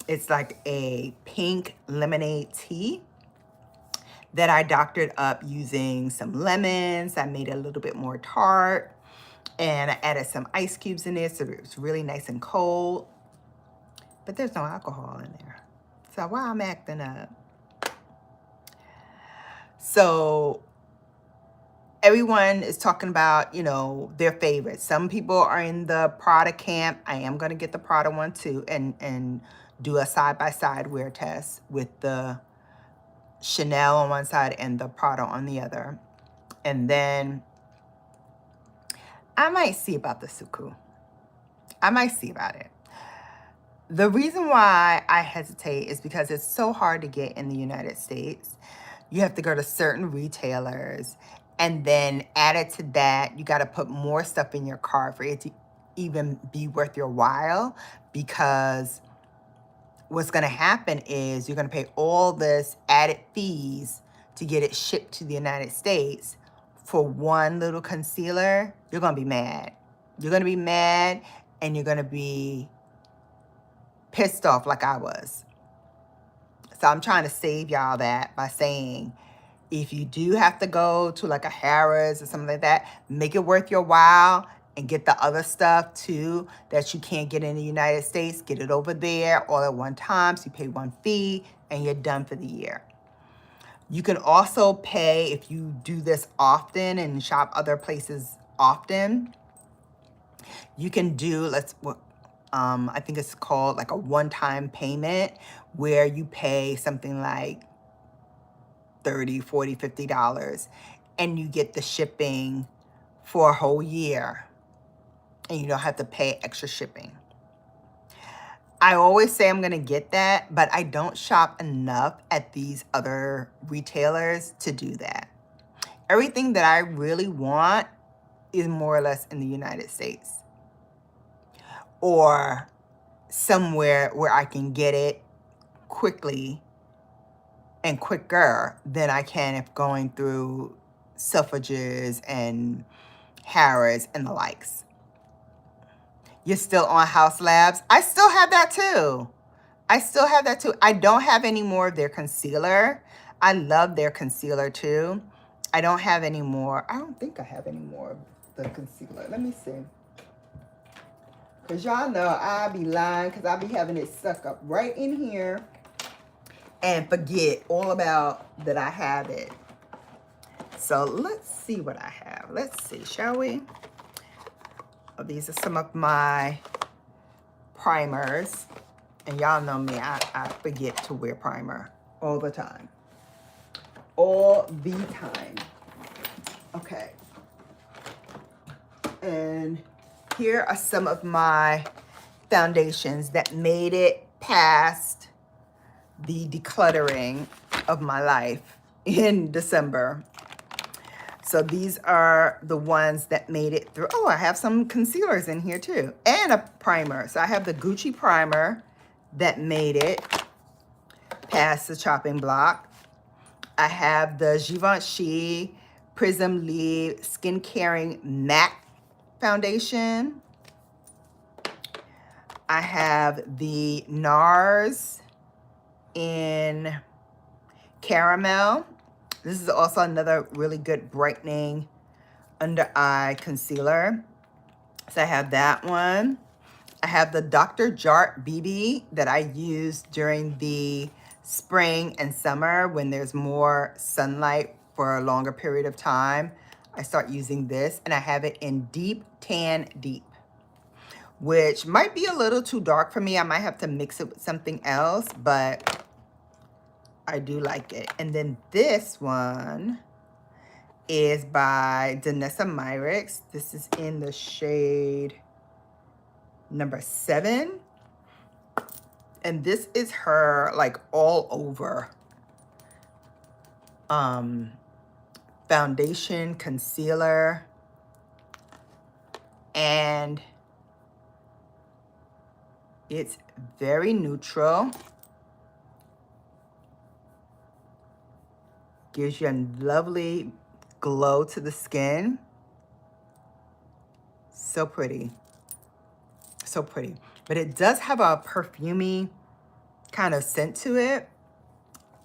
It's like a pink lemonade tea that I doctored up using some lemons. I made it a little bit more tart. And I added some ice cubes in there so it was really nice and cold. But there's no alcohol in there. So why I'm acting up? So everyone is talking about, you know, their favorites. Some people are in the Prada camp. I am going to get the Prada one too and do a side-by-side wear test with the Chanel on one side and the Prada on the other. And then I might see about the Suku. I might see about it. The reason why I hesitate is because it's so hard to get in the United States. You have to go to certain retailers, and then added to that, you got to put more stuff in your cart for it to even be worth your while, because what's going to happen is you're going to pay all this added fees to get it shipped to the United States for one little concealer. You're going to be mad. You're going to be mad, and you're going to be pissed off like I was. So I'm trying to save y'all that by saying, if you do have to go to like a Harrods or something like that, make it worth your while and get the other stuff too that you can't get in the United States. Get it over there all at one time. So you pay one fee and you're done for the year. You can also pay, if you do this often and shop other places often, you can do, I think it's called like a one-time payment, where you pay something like $30, $40, $50, and you get the shipping for a whole year, and you don't have to pay extra shipping. I always say I'm gonna get that, but I don't shop enough at these other retailers to do that. Everything that I really want is more or less in the United States, or somewhere where I can get it quickly and quicker than I can if going through Selfridges and Harrods and the likes. You're still on House Labs. I still have that too. I don't have any more of their concealer. I love their concealer too. I don't have any more. I don't think I have any more of the concealer. Let me see. Because y'all know I be lying, because I be having it stuck up right in here and forget all about that I have it. So let's see what I have. Let's see, shall we? Oh, these are some of my primers. And y'all know me, I forget to wear primer all the time. All the time. Okay. And here are some of my foundations that made it past the decluttering of my life in December. So these are the ones that made it through. Oh, I have some concealers in here too, and a primer. So I have the Gucci primer that made it past the chopping block. I have the Givenchy Prism Leave Skin Caring Matte Foundation. I have the NARS in Caramel. This is also another really good brightening under eye concealer. So I have that one. I have the Dr. Jart BB that I use during the spring and summer when there's more sunlight for a longer period of time. I start using this, and I have it in Deep Tan Deep, which might be a little too dark for me. I might have to mix it with something else, but I do like it. And then this one is by Danessa Myricks. This is in the shade number 7. And this is her like all over foundation, concealer, and it's very neutral. Gives you a lovely glow to the skin. So pretty. So pretty. But it does have a perfumey kind of scent to it.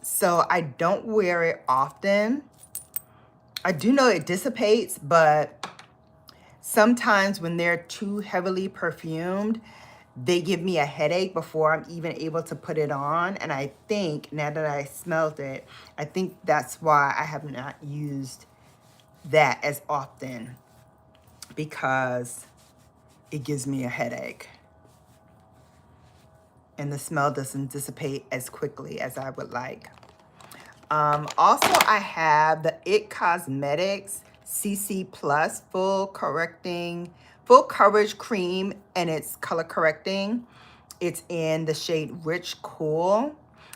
So I don't wear it often. I do know it dissipates, but sometimes when they're too heavily perfumed, they give me a headache before I'm even able to put it on. And I think, now that I smelled it, I think that's why I have not used that as often, because it gives me a headache. And the smell doesn't dissipate as quickly as I would like. Also, I have the IT Cosmetics CC Plus full coverage cream, and it's color correcting. It's in the shade Rich Cool.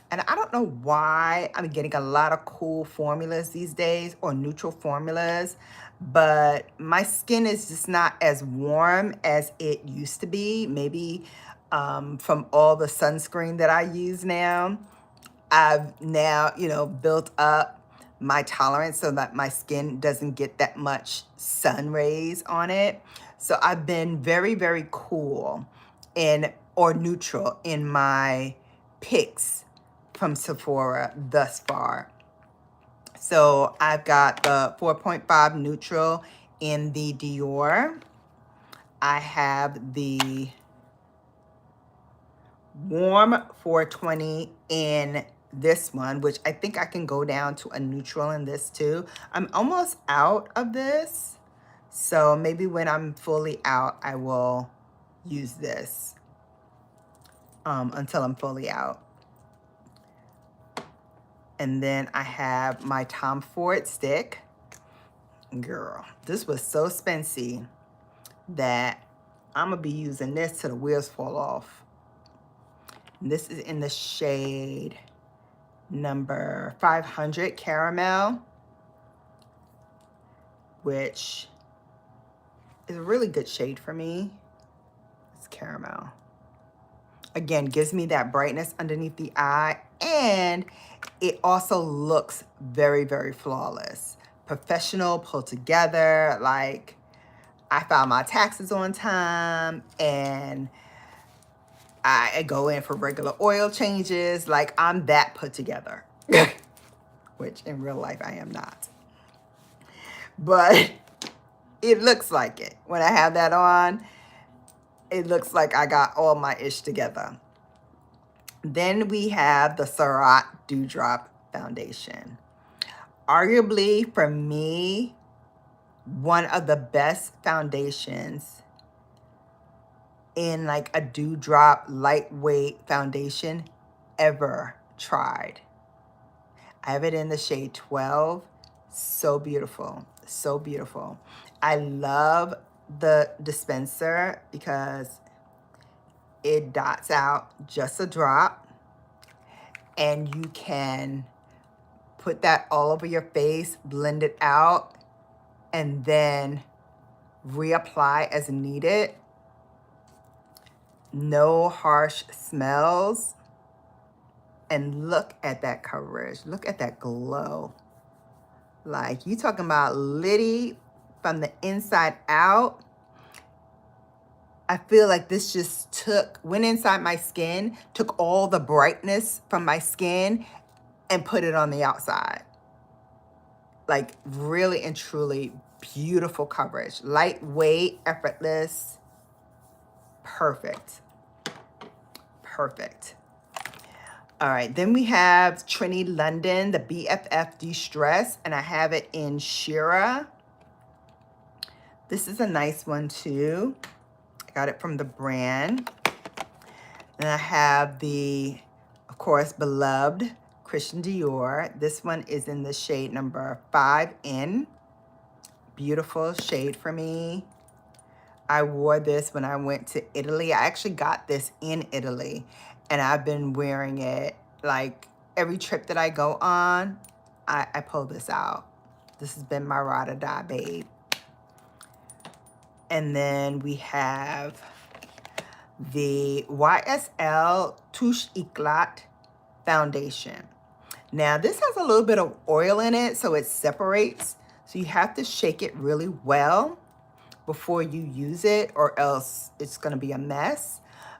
And I don't know why I'm getting a lot of cool formulas these days, or neutral formulas, but my skin is just not as warm as it used to be. Maybe from all the sunscreen that I use now. I've now, built up my tolerance so that my skin doesn't get that much sun rays on it. So I've been very, very cool or neutral in my picks from Sephora thus far. So I've got the 4.5 neutral in the Dior. I have the warm 420 in this one, which I think I can go down to a neutral in this too. I'm almost out of this, so maybe when I'm fully out, I will use this until I'm fully out. And then I have my Tom Ford stick. Girl, this was so spency that I'm gonna be using this till the wheels fall off. And this is in the shade number 500 Caramel, which is a really good shade for me. It's caramel. Again, gives me that brightness underneath the eye, and it also looks very, very flawless. Professional, pulled together, like I filed my taxes on time, and I go in for regular oil changes. Like, I'm that put together, which in real life I am not. But it looks like it. When I have that on, it looks like I got all my ish together. Then we have the Surratt Dewdrop Foundation. Arguably, for me, one of the best foundations in like a dewdrop lightweight foundation ever tried. I have it in the shade 12. So beautiful, so beautiful. I love the dispenser because it dots out just a drop, and you can put that all over your face, blend it out, and then reapply as needed. No harsh smells. And look at that coverage. Look at that glow. Like, you talking about litty from the inside out. I feel like this just went inside my skin, took all the brightness from my skin and put it on the outside. Like really and truly beautiful coverage. Lightweight, effortless, perfect. Perfect. All right, then we have Trini London, the BFF De-Stress, and I have it in Shira. This is a nice one too. I got it from the brand. And I have the, of course, beloved Christian Dior. This one is in the shade number 5N. Beautiful shade for me. I wore this when I went to Italy. I actually got this in Italy, and I've been wearing it like every trip that I go on. I pull this out. This has been my ride or die, babe. And then we have the YSL Touche Eclat foundation. Now this has a little bit of oil in it, so it separates. So you have to shake it really well before you use it, or else it's gonna be a mess.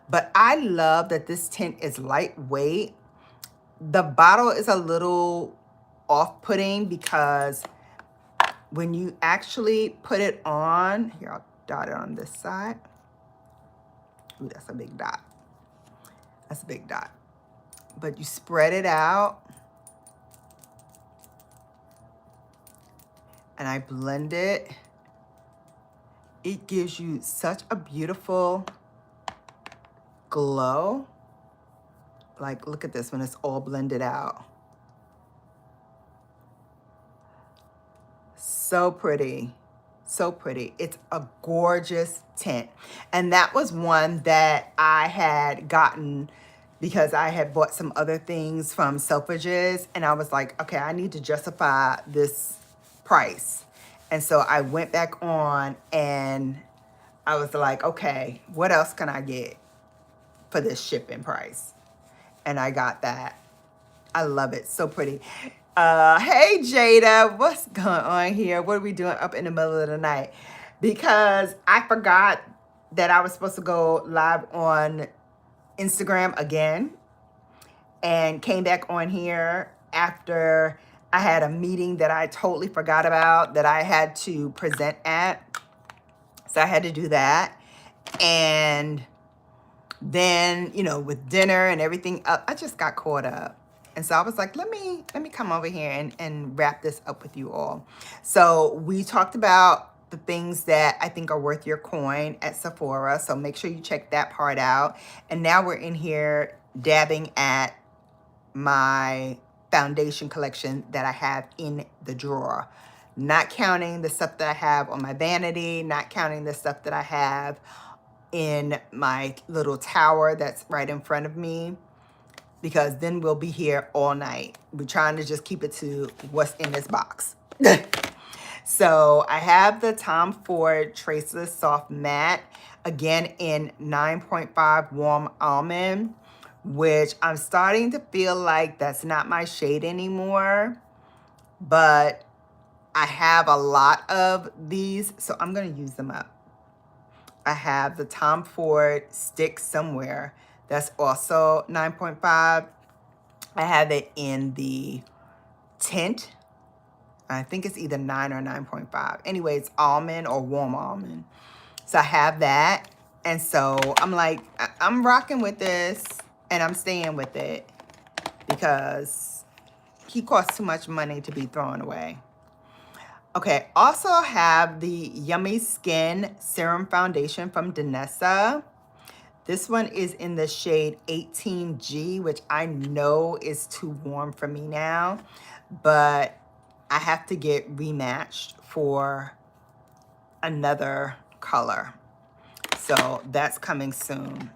But I love that this tint is lightweight. The bottle is a little off-putting because when you actually put it on, here, I'll dot it on this side. Ooh, that's a big dot. That's a big dot. But you spread it out, and I blend it. It gives you such a beautiful glow. Like, look at this when it's all blended out. So pretty. So pretty. It's a gorgeous tint. And that was one that I had gotten because I had bought some other things from Selfridges, and I was like, okay, I need to justify this price. And so I went back on and I was like, okay, what else can I get for this shipping price? And I got that. I love it. So pretty. Hey, Jada, what's going on here? What are we doing up in the middle of the night? Because I forgot that I was supposed to go live on Instagram again, and came back on here after I had a meeting that I totally forgot about that I had to present at. So I had to do that. And then, you know, with dinner and everything, I just got caught up. And so I was like, let me come over here and wrap this up with you all. So we talked about the things that I think are worth your coin at Sephora. So make sure you check that part out. And now we're in here dabbing at my foundation collection that I have in the drawer. Not counting the stuff that I have on my vanity, not counting the stuff that I have in my little tower that's right in front of me, because then we'll be here all night. We're trying to just keep it to what's in this box. So I have the Tom Ford Traceless Soft Matte, again in 9.5 Warm Almond, which I'm starting to feel like that's not my shade anymore, but I have a lot of these, so I'm gonna use them up. I have the Tom Ford Stick Somewhere. That's also 9.5. I have it in the tint. I think it's either 9 or 9.5. Anyway, it's almond or warm almond. So I have that. And so I'm like, I'm rocking with this and I'm staying with it because he costs too much money to be thrown away. Okay, also have the Yummy Skin Serum Foundation from Danessa. This one is in the shade 18G, which I know is too warm for me now, but I have to get rematched for another color. So that's coming soon.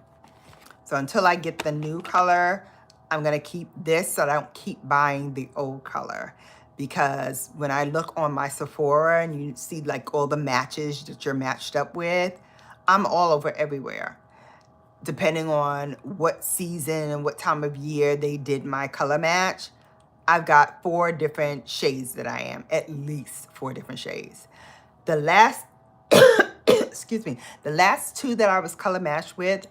So until I get the new color, I'm gonna keep this so I don't keep buying the old color. Because when I look on my Sephora and you see like all the matches that you're matched up with, I'm all over everywhere. Depending on what season and what time of year they did my color match, I've got 4 different shades that I am, at least 4 different shades. The last, excuse me, the last 2 that I was color matched with,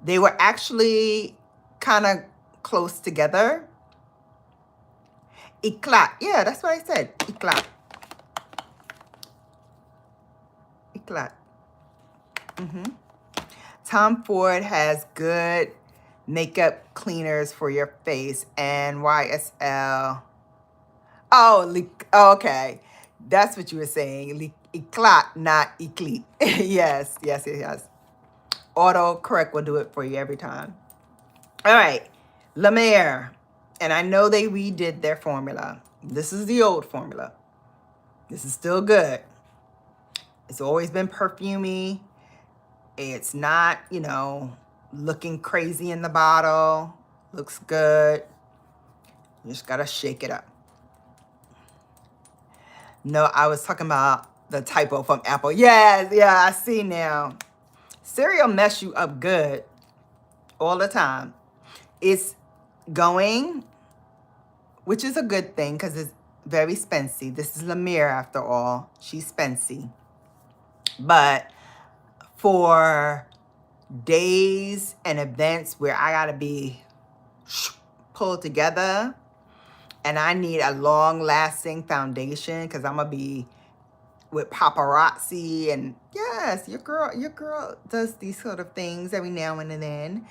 they were actually kind of close together. Eclat. Yeah, that's what I said. Eclat. Eclat. Tom Ford has good makeup cleaners for your face. And YSL. Oh, okay. That's what you were saying. Eclat, not eclit. Yes, yes, yes, yes. Auto correct will do it for you every time. All right. La Mer. And I know they redid their formula. This is the old formula. This is still good. It's always been perfumey. It's not, you know, looking crazy in the bottle. Looks good. You just gotta shake it up. No, I was talking about the typo from Apple. Yes, yeah, I see now. Cereal mess you up good all the time. It's going, which is a good thing because it's very spency. This is La Mer after all. She's spency. But for days and events where I gotta be pulled together and I need a long-lasting foundation because I'm gonna be with paparazzi, and yes, your girl does these sort of things every now and then.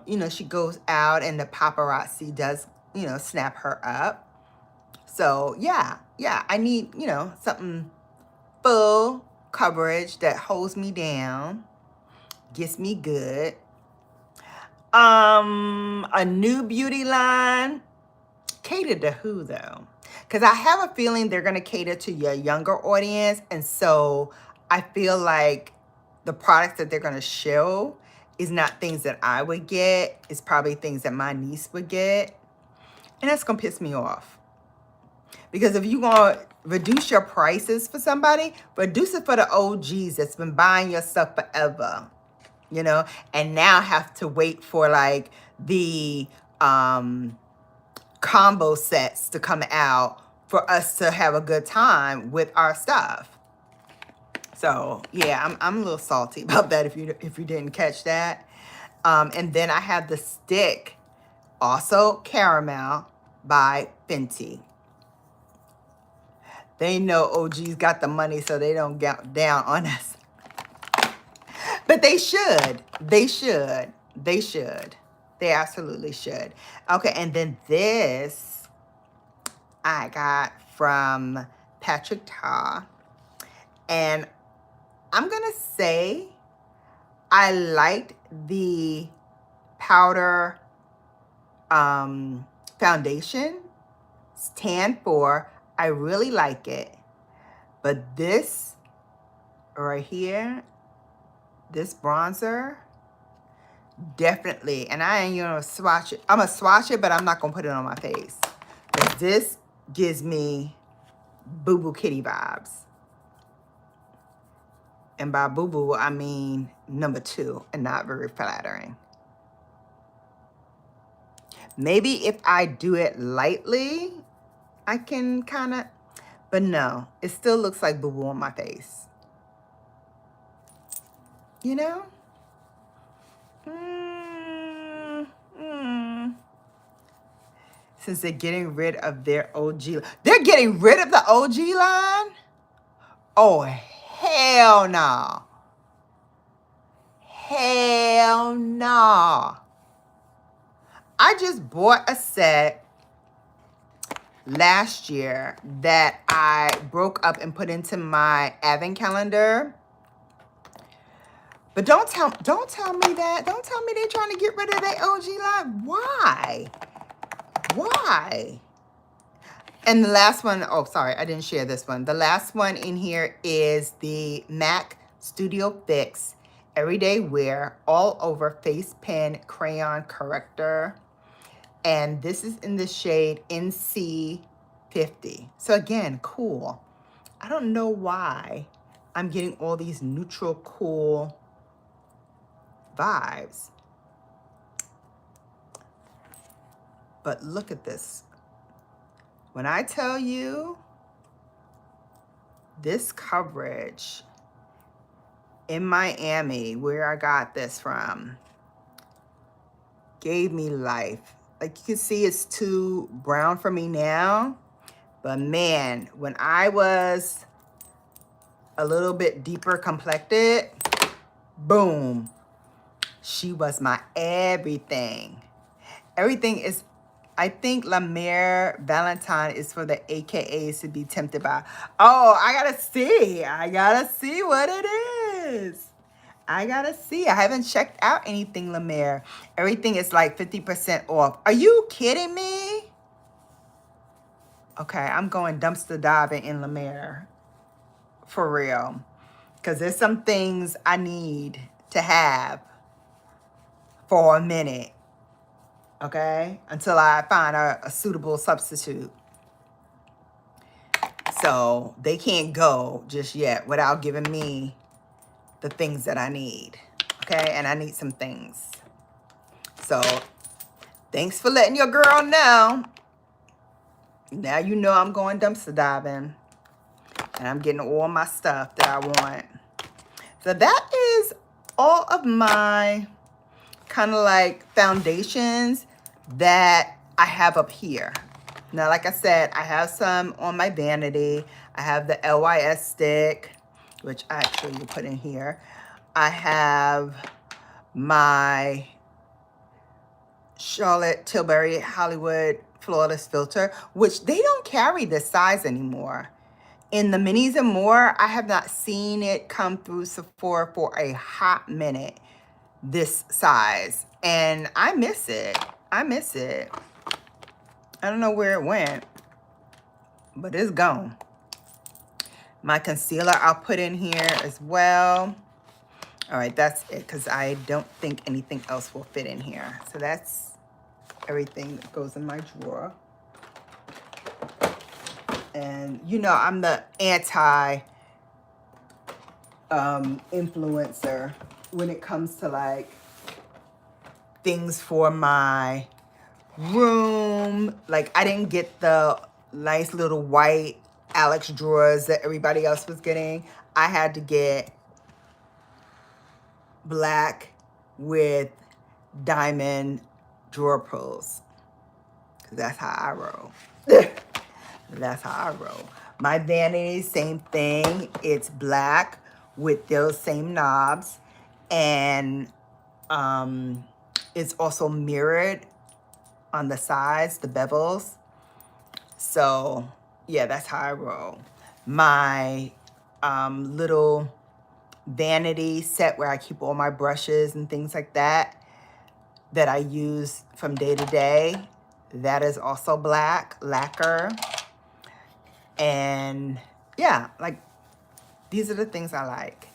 You know, she goes out and the paparazzi does, you know, snap her up. So yeah, I need, you know, something full coverage that holds me down, gets me good. A new beauty line. Cater to who though? Because I have a feeling they're going to cater to your younger audience. And so I feel like the products that they're going to show is not things that I would get. It's probably things that my niece would get. And that's going to piss me off. Because if you're going to reduce your prices for somebody, reduce it for the OGs that's been buying your stuff forever. You know, and now have to wait for like the combo sets to come out for us to have a good time with our stuff. So yeah, I'm a little salty about that if you didn't catch that. And then I have the stick, also caramel by Fenty. They know OG's got the money, so they don't get down on us. But they should. They should. They should. They absolutely should. Okay, and then this I got from Patrick Ta. And I'm going to say I liked the powder foundation. It's tan 4. I really like it. But this right here, this bronzer, definitely. And I ain't going to swatch it. I'm going to swatch it, but I'm not going to put it on my face. But this gives me Boo Boo Kitty vibes. And by Boo Boo, I mean number 2 and not very flattering. Maybe if I do it lightly, I can kind of, but no, it still looks like Boo Boo on my face. You know? Since they're getting rid of their OG. They're getting rid of the OG line? Oh, hell no. Hell no. I just bought a set last year that I broke up and put into my advent calendar. But don't tell me that. Don't tell me they're trying to get rid of their OG line. Why? Why? And the last one, oh, sorry, I didn't share this one. The last one in here is the MAC Studio Fix Everyday Wear All Over Face Pen Crayon Corrector. And this is in the shade NC50. So again, cool. I don't know why I'm getting all these neutral, cool vibes. But look at this. When I tell you this coverage in Miami, where I got this from, gave me life. Like you can see it's too brown for me now. But man, when I was a little bit deeper complected, boom, she was my everything. Everything is, I think La Mer Valentine is for the AKAs to be tempted by. Oh, I gotta see. I gotta see what it is. I gotta see. I haven't checked out anything La Mer. Everything is like 50% off. Are you kidding me? Okay, I'm going dumpster diving in La Mer. For real. Because there's some things I need to have for a minute. Okay? Until I find a suitable substitute. So they can't go just yet without giving me the things that I need. Okay? And I need some things. So thanks for letting your girl know. Now you know I'm going dumpster diving. And I'm getting all my stuff that I want. So that is all of my kind of like foundations that I have up here. Now, like I said, I have some on my vanity. I have the LYS stick, which I actually will put in here. I have my Charlotte Tilbury Hollywood Flawless Filter, which they don't carry this size anymore. In the minis and more, I have not seen it come through Sephora for a hot minute, this size. And I miss it. I miss it. I don't know where it went, but it's gone. My concealer I'll put in here as well. All right, that's it, because I don't think anything else will fit in here. So that's everything that goes in my drawer. And you know, I'm the influencer when it comes to like things for my room. Like I didn't get the nice little white Alex drawers that everybody else was getting. I had to get black with diamond drawer pulls. 'Cause that's how I roll. That's how I roll. My vanity, same thing. It's black with those same knobs. And it's also mirrored on the sides, the bevels. So, yeah, that's how I roll. My little vanity set where I keep all my brushes and things like that I use from day to day, that is also black lacquer. And yeah, like these are the things I like.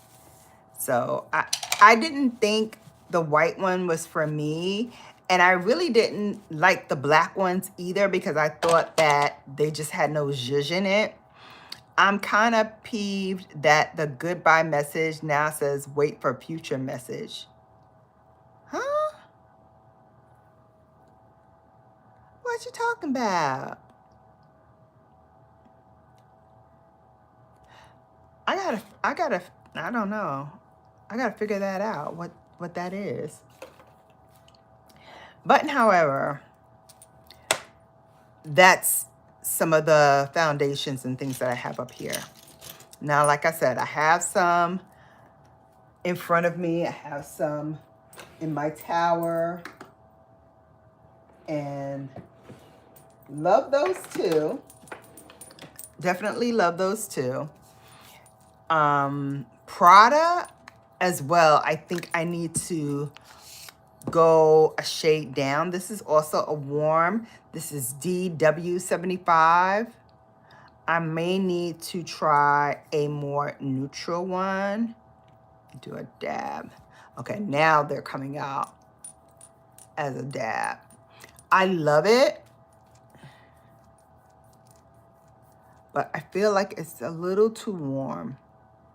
So I didn't think the white one was for me, and I really didn't like the black ones either because I thought that they just had no zhuzh in it. I'm kind of peeved that the goodbye message now says wait for future message. Huh? What you talking about? I don't know. I gotta figure that out, what that is. But however, that's some of the foundations and things that I have up here. Now, like I said, I have some in front of me. I have some in my tower. And love those too. Definitely love those too. Prada as well. I think I need to go a shade down. This is also a warm. This is DW75. I may need to try a more neutral one. Do a dab. Okay, now they're coming out as a dab. I love it, but I feel like it's a little too warm.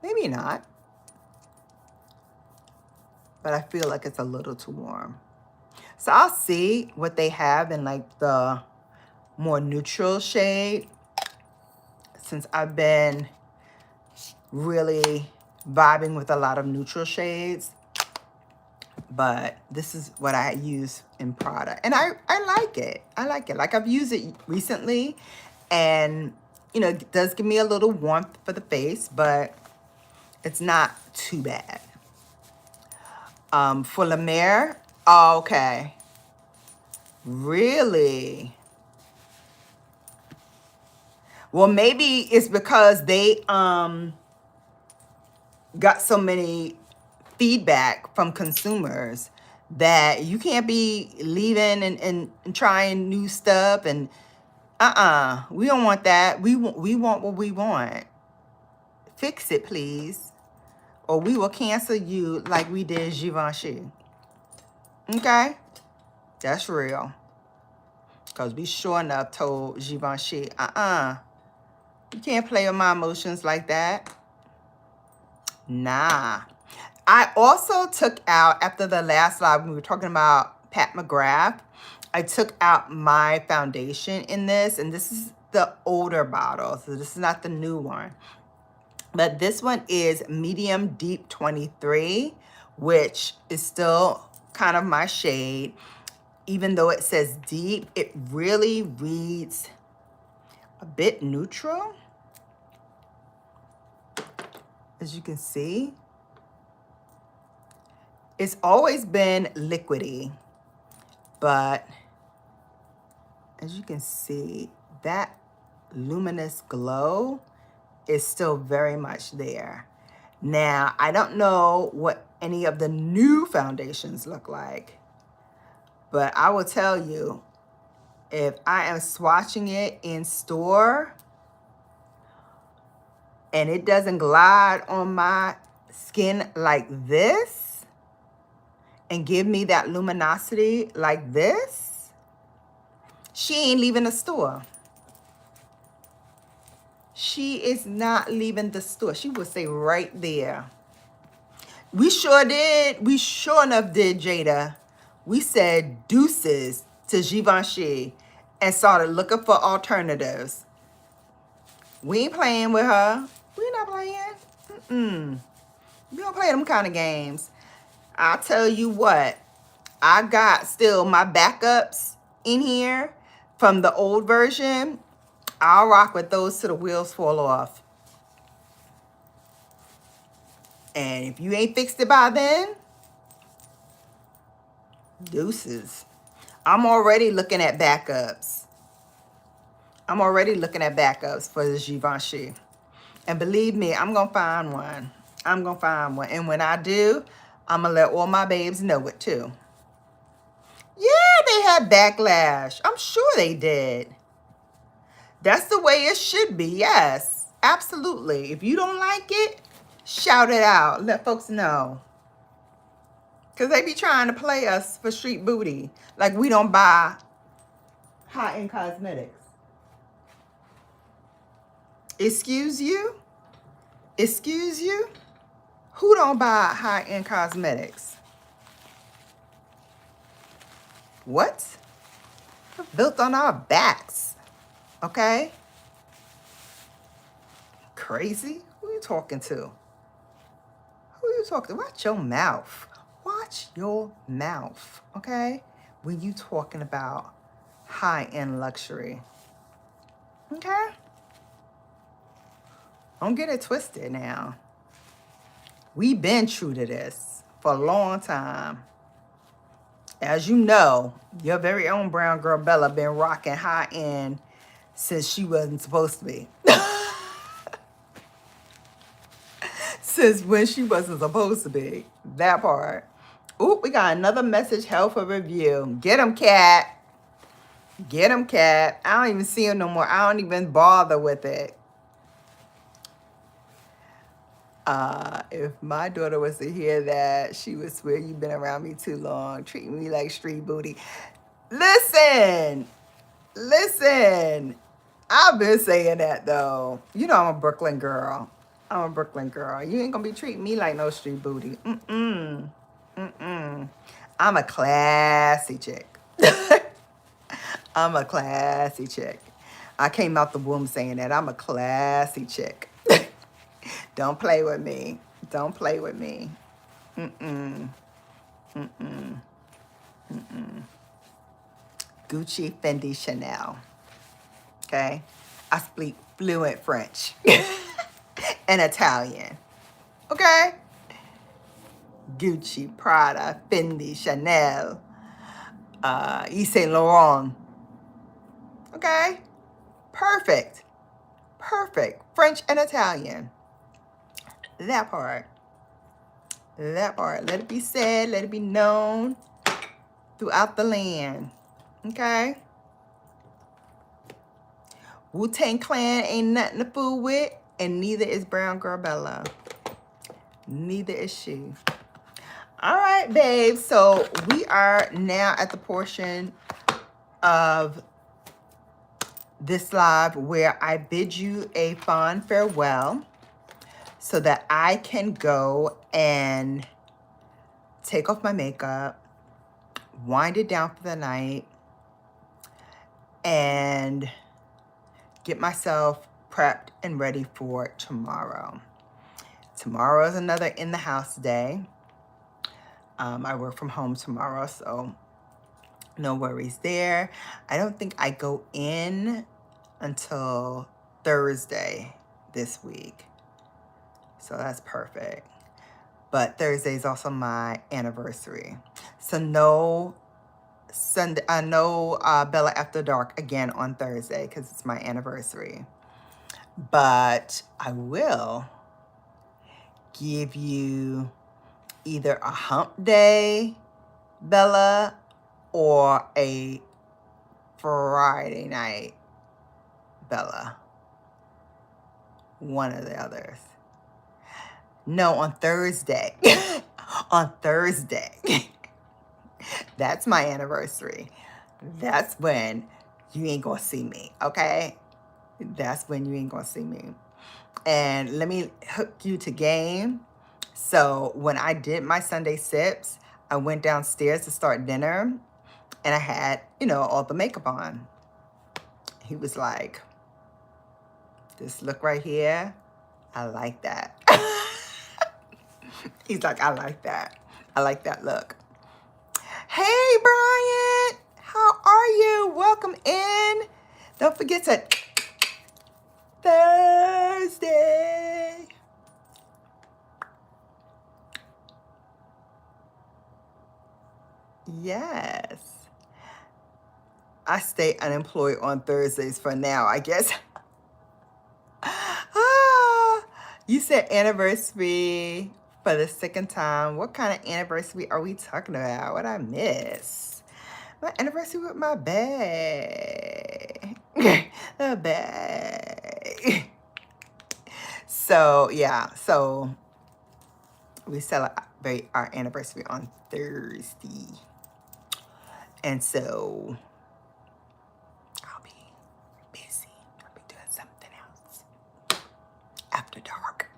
Maybe not, but I feel like it's a little too warm. So I'll see what they have in like the more neutral shade, since I've been really vibing with a lot of neutral shades. but this is what I use in product. And I like it. I like it. Like I've used it recently and, you know, it does give me a little warmth for the face, but it's not too bad. For La Mer, oh, okay. Really? Well, maybe it's because they got so many feedback from consumers that you can't be leaving and trying new stuff and we don't want that. We want what we want. Fix it, please, or we will cancel you like we did Givenchy. Okay, that's real. Because we sure enough told Givenchy, you can't play with my emotions like that. Nah. I also took out, after the last live, when we were talking about Pat McGrath, I took out my foundation in this, and this is the older bottle, so this is not the new one. But this one is Medium Deep 23, which is still kind of my shade. Even though it says deep, it really reads a bit neutral, as you can see. It's always been liquidy, but as you can see, that luminous glow is still very much there. Now, I don't know what any of the new foundations look like, but I will tell you, if I am swatching it in store and it doesn't glide on my skin like this and give me that luminosity like this, she ain't leaving the store. She is not leaving the store. She will stay right there. We sure did. We sure enough did, Jada. We said deuces to Givenchy and started looking for alternatives. We ain't playing with her. We not playing. We don't play them kind of games. I'll tell you what. I got still my backups in here from the old version. I'll rock with those till the wheels fall off. And if you ain't fixed it by then, deuces. I'm already looking at backups. I'm already looking at backups for the Givenchy. And believe me, I'm going to find one. I'm going to find one. And when I do, I'm going to let all my babes know it too. Yeah, they had backlash. I'm sure they did. That's the way it should be. Yes, absolutely. If you don't like it, shout it out. Let folks know. Because they be trying to play us for street booty. Like we don't buy high-end cosmetics. Excuse you? Excuse you? Who don't buy high-end cosmetics? What? Built on our backs. Okay? Crazy? Who you talking to? Who you talking to? Watch your mouth. Watch your mouth. Okay? When you talking about high-end luxury. Okay? Don't get it twisted now. We've been true to this for a long time. As you know, your very own brown girl Bella been rocking high-end since she wasn't supposed to be. Since when she wasn't supposed to be. That part. Oop, we got another message held for review. Get him, cat. Get him, cat. I don't even see him no more. I don't even bother with it. If my daughter was to hear that, she would swear you've been around me too long, treating me like street booty. Listen. I've been saying that though. You know I'm a Brooklyn girl. I'm a Brooklyn girl. You ain't gonna be treating me like no street booty. I'm a classy chick. I'm a classy chick. I came out the womb saying that. I'm a classy chick. Don't play with me. Don't play with me. Gucci, Fendi, Chanel. Okay? I speak fluent French and Italian. Okay? Gucci, Prada, Fendi, Chanel, Yves Saint Laurent. Okay? Perfect. Perfect. French and Italian. That part. That part. Let it be said. Let it be known throughout the land. Okay? Wu-Tang Clan ain't nothing to fool with, and neither is BrownGirlBella. Neither is she. All right, babe. So we are now at the portion of this live where I bid you a fond farewell so that I can go and take off my makeup, wind it down for the night, and get myself prepped and ready for tomorrow. Tomorrow is another in the house day. I work from home tomorrow, so no worries there. I don't think I go in until Thursday this week. So that's perfect. But Thursday is also my anniversary. So no Sunday, no Bella After Dark again on Thursday because it's my anniversary. But I will give you either a hump day Bella or a Friday night Bella. One of the others. No, on Thursday. On Thursday. That's my anniversary. That's when you ain't gonna see me, okay? That's when you ain't gonna see me. And let me hook you to game. So when I did my Sunday sips, I went downstairs to start dinner and I had, you know, all the makeup on. He was like, this look right here, I like that. He's like, I like that. I like that look. Hey, Brian, how are you? Welcome in. Don't forget to Thursday. Yes. I stay unemployed on Thursdays for now, I guess. You said anniversary for the second time. What kind of anniversary are we talking about? What I miss? My anniversary with my bae. The bae. So, yeah. So, we celebrate our anniversary on Thursday. And so, I'll be busy. I'll be doing something else after dark.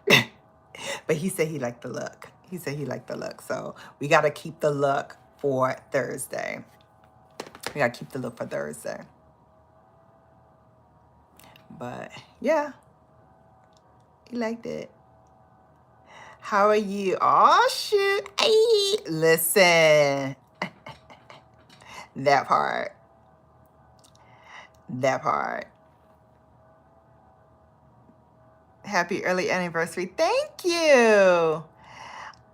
But he said he liked the look. He said he liked the look. So, we got to keep the look for Thursday. We got to keep the look for Thursday. But, yeah. He liked it. How are you? Oh, shoot. Hey, listen. That part. That part. Happy early anniversary. Thank you.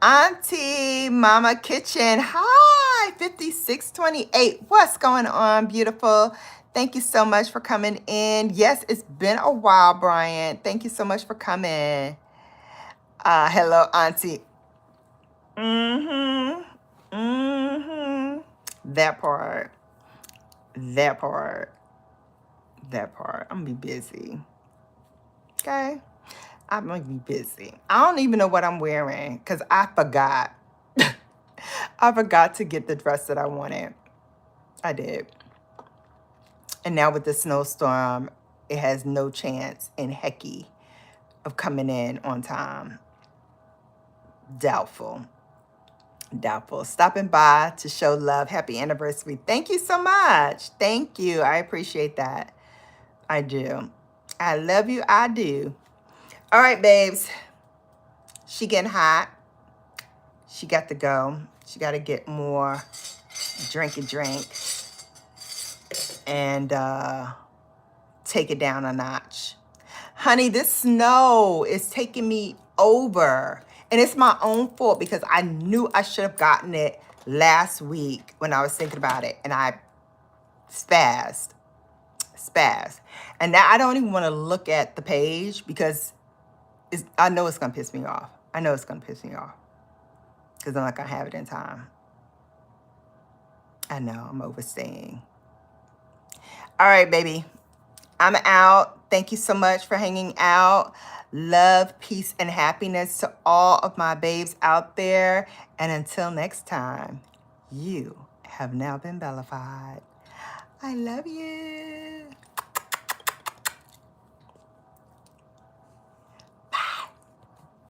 Auntie Mama Kitchen. Hi. 5628. What's going on, beautiful? Thank you so much for coming in. Yes, it's been a while, Brian. Thank you so much for coming. Hello, Auntie. That part. That part. That part. I'm gonna be busy. Okay? I'm gonna be busy. I don't even know what I'm wearing because I forgot. I forgot to get the dress that I wanted. I did. And now with the snowstorm, it has no chance in hecky of coming in on time. Doubtful. Doubtful. Stopping by to show love. Happy anniversary. Thank you so much. Thank you. I appreciate that. I do. I love you. I do. All right, babes. She getting hot. She got to go. She got to get more drink and take it down a notch. Honey, this snow is taking me over. And it's my own fault because I knew I should have gotten it last week when I was thinking about it. And I spazzed. And now I don't even want to look at the page because I know it's going to piss me off. Because I'm not going to have it in time. I know, I'm overstaying. All right, baby. I'm out. Thank you so much for hanging out. Love, peace, and happiness to all of my babes out there. And until next time, you have now been bellified. I love you.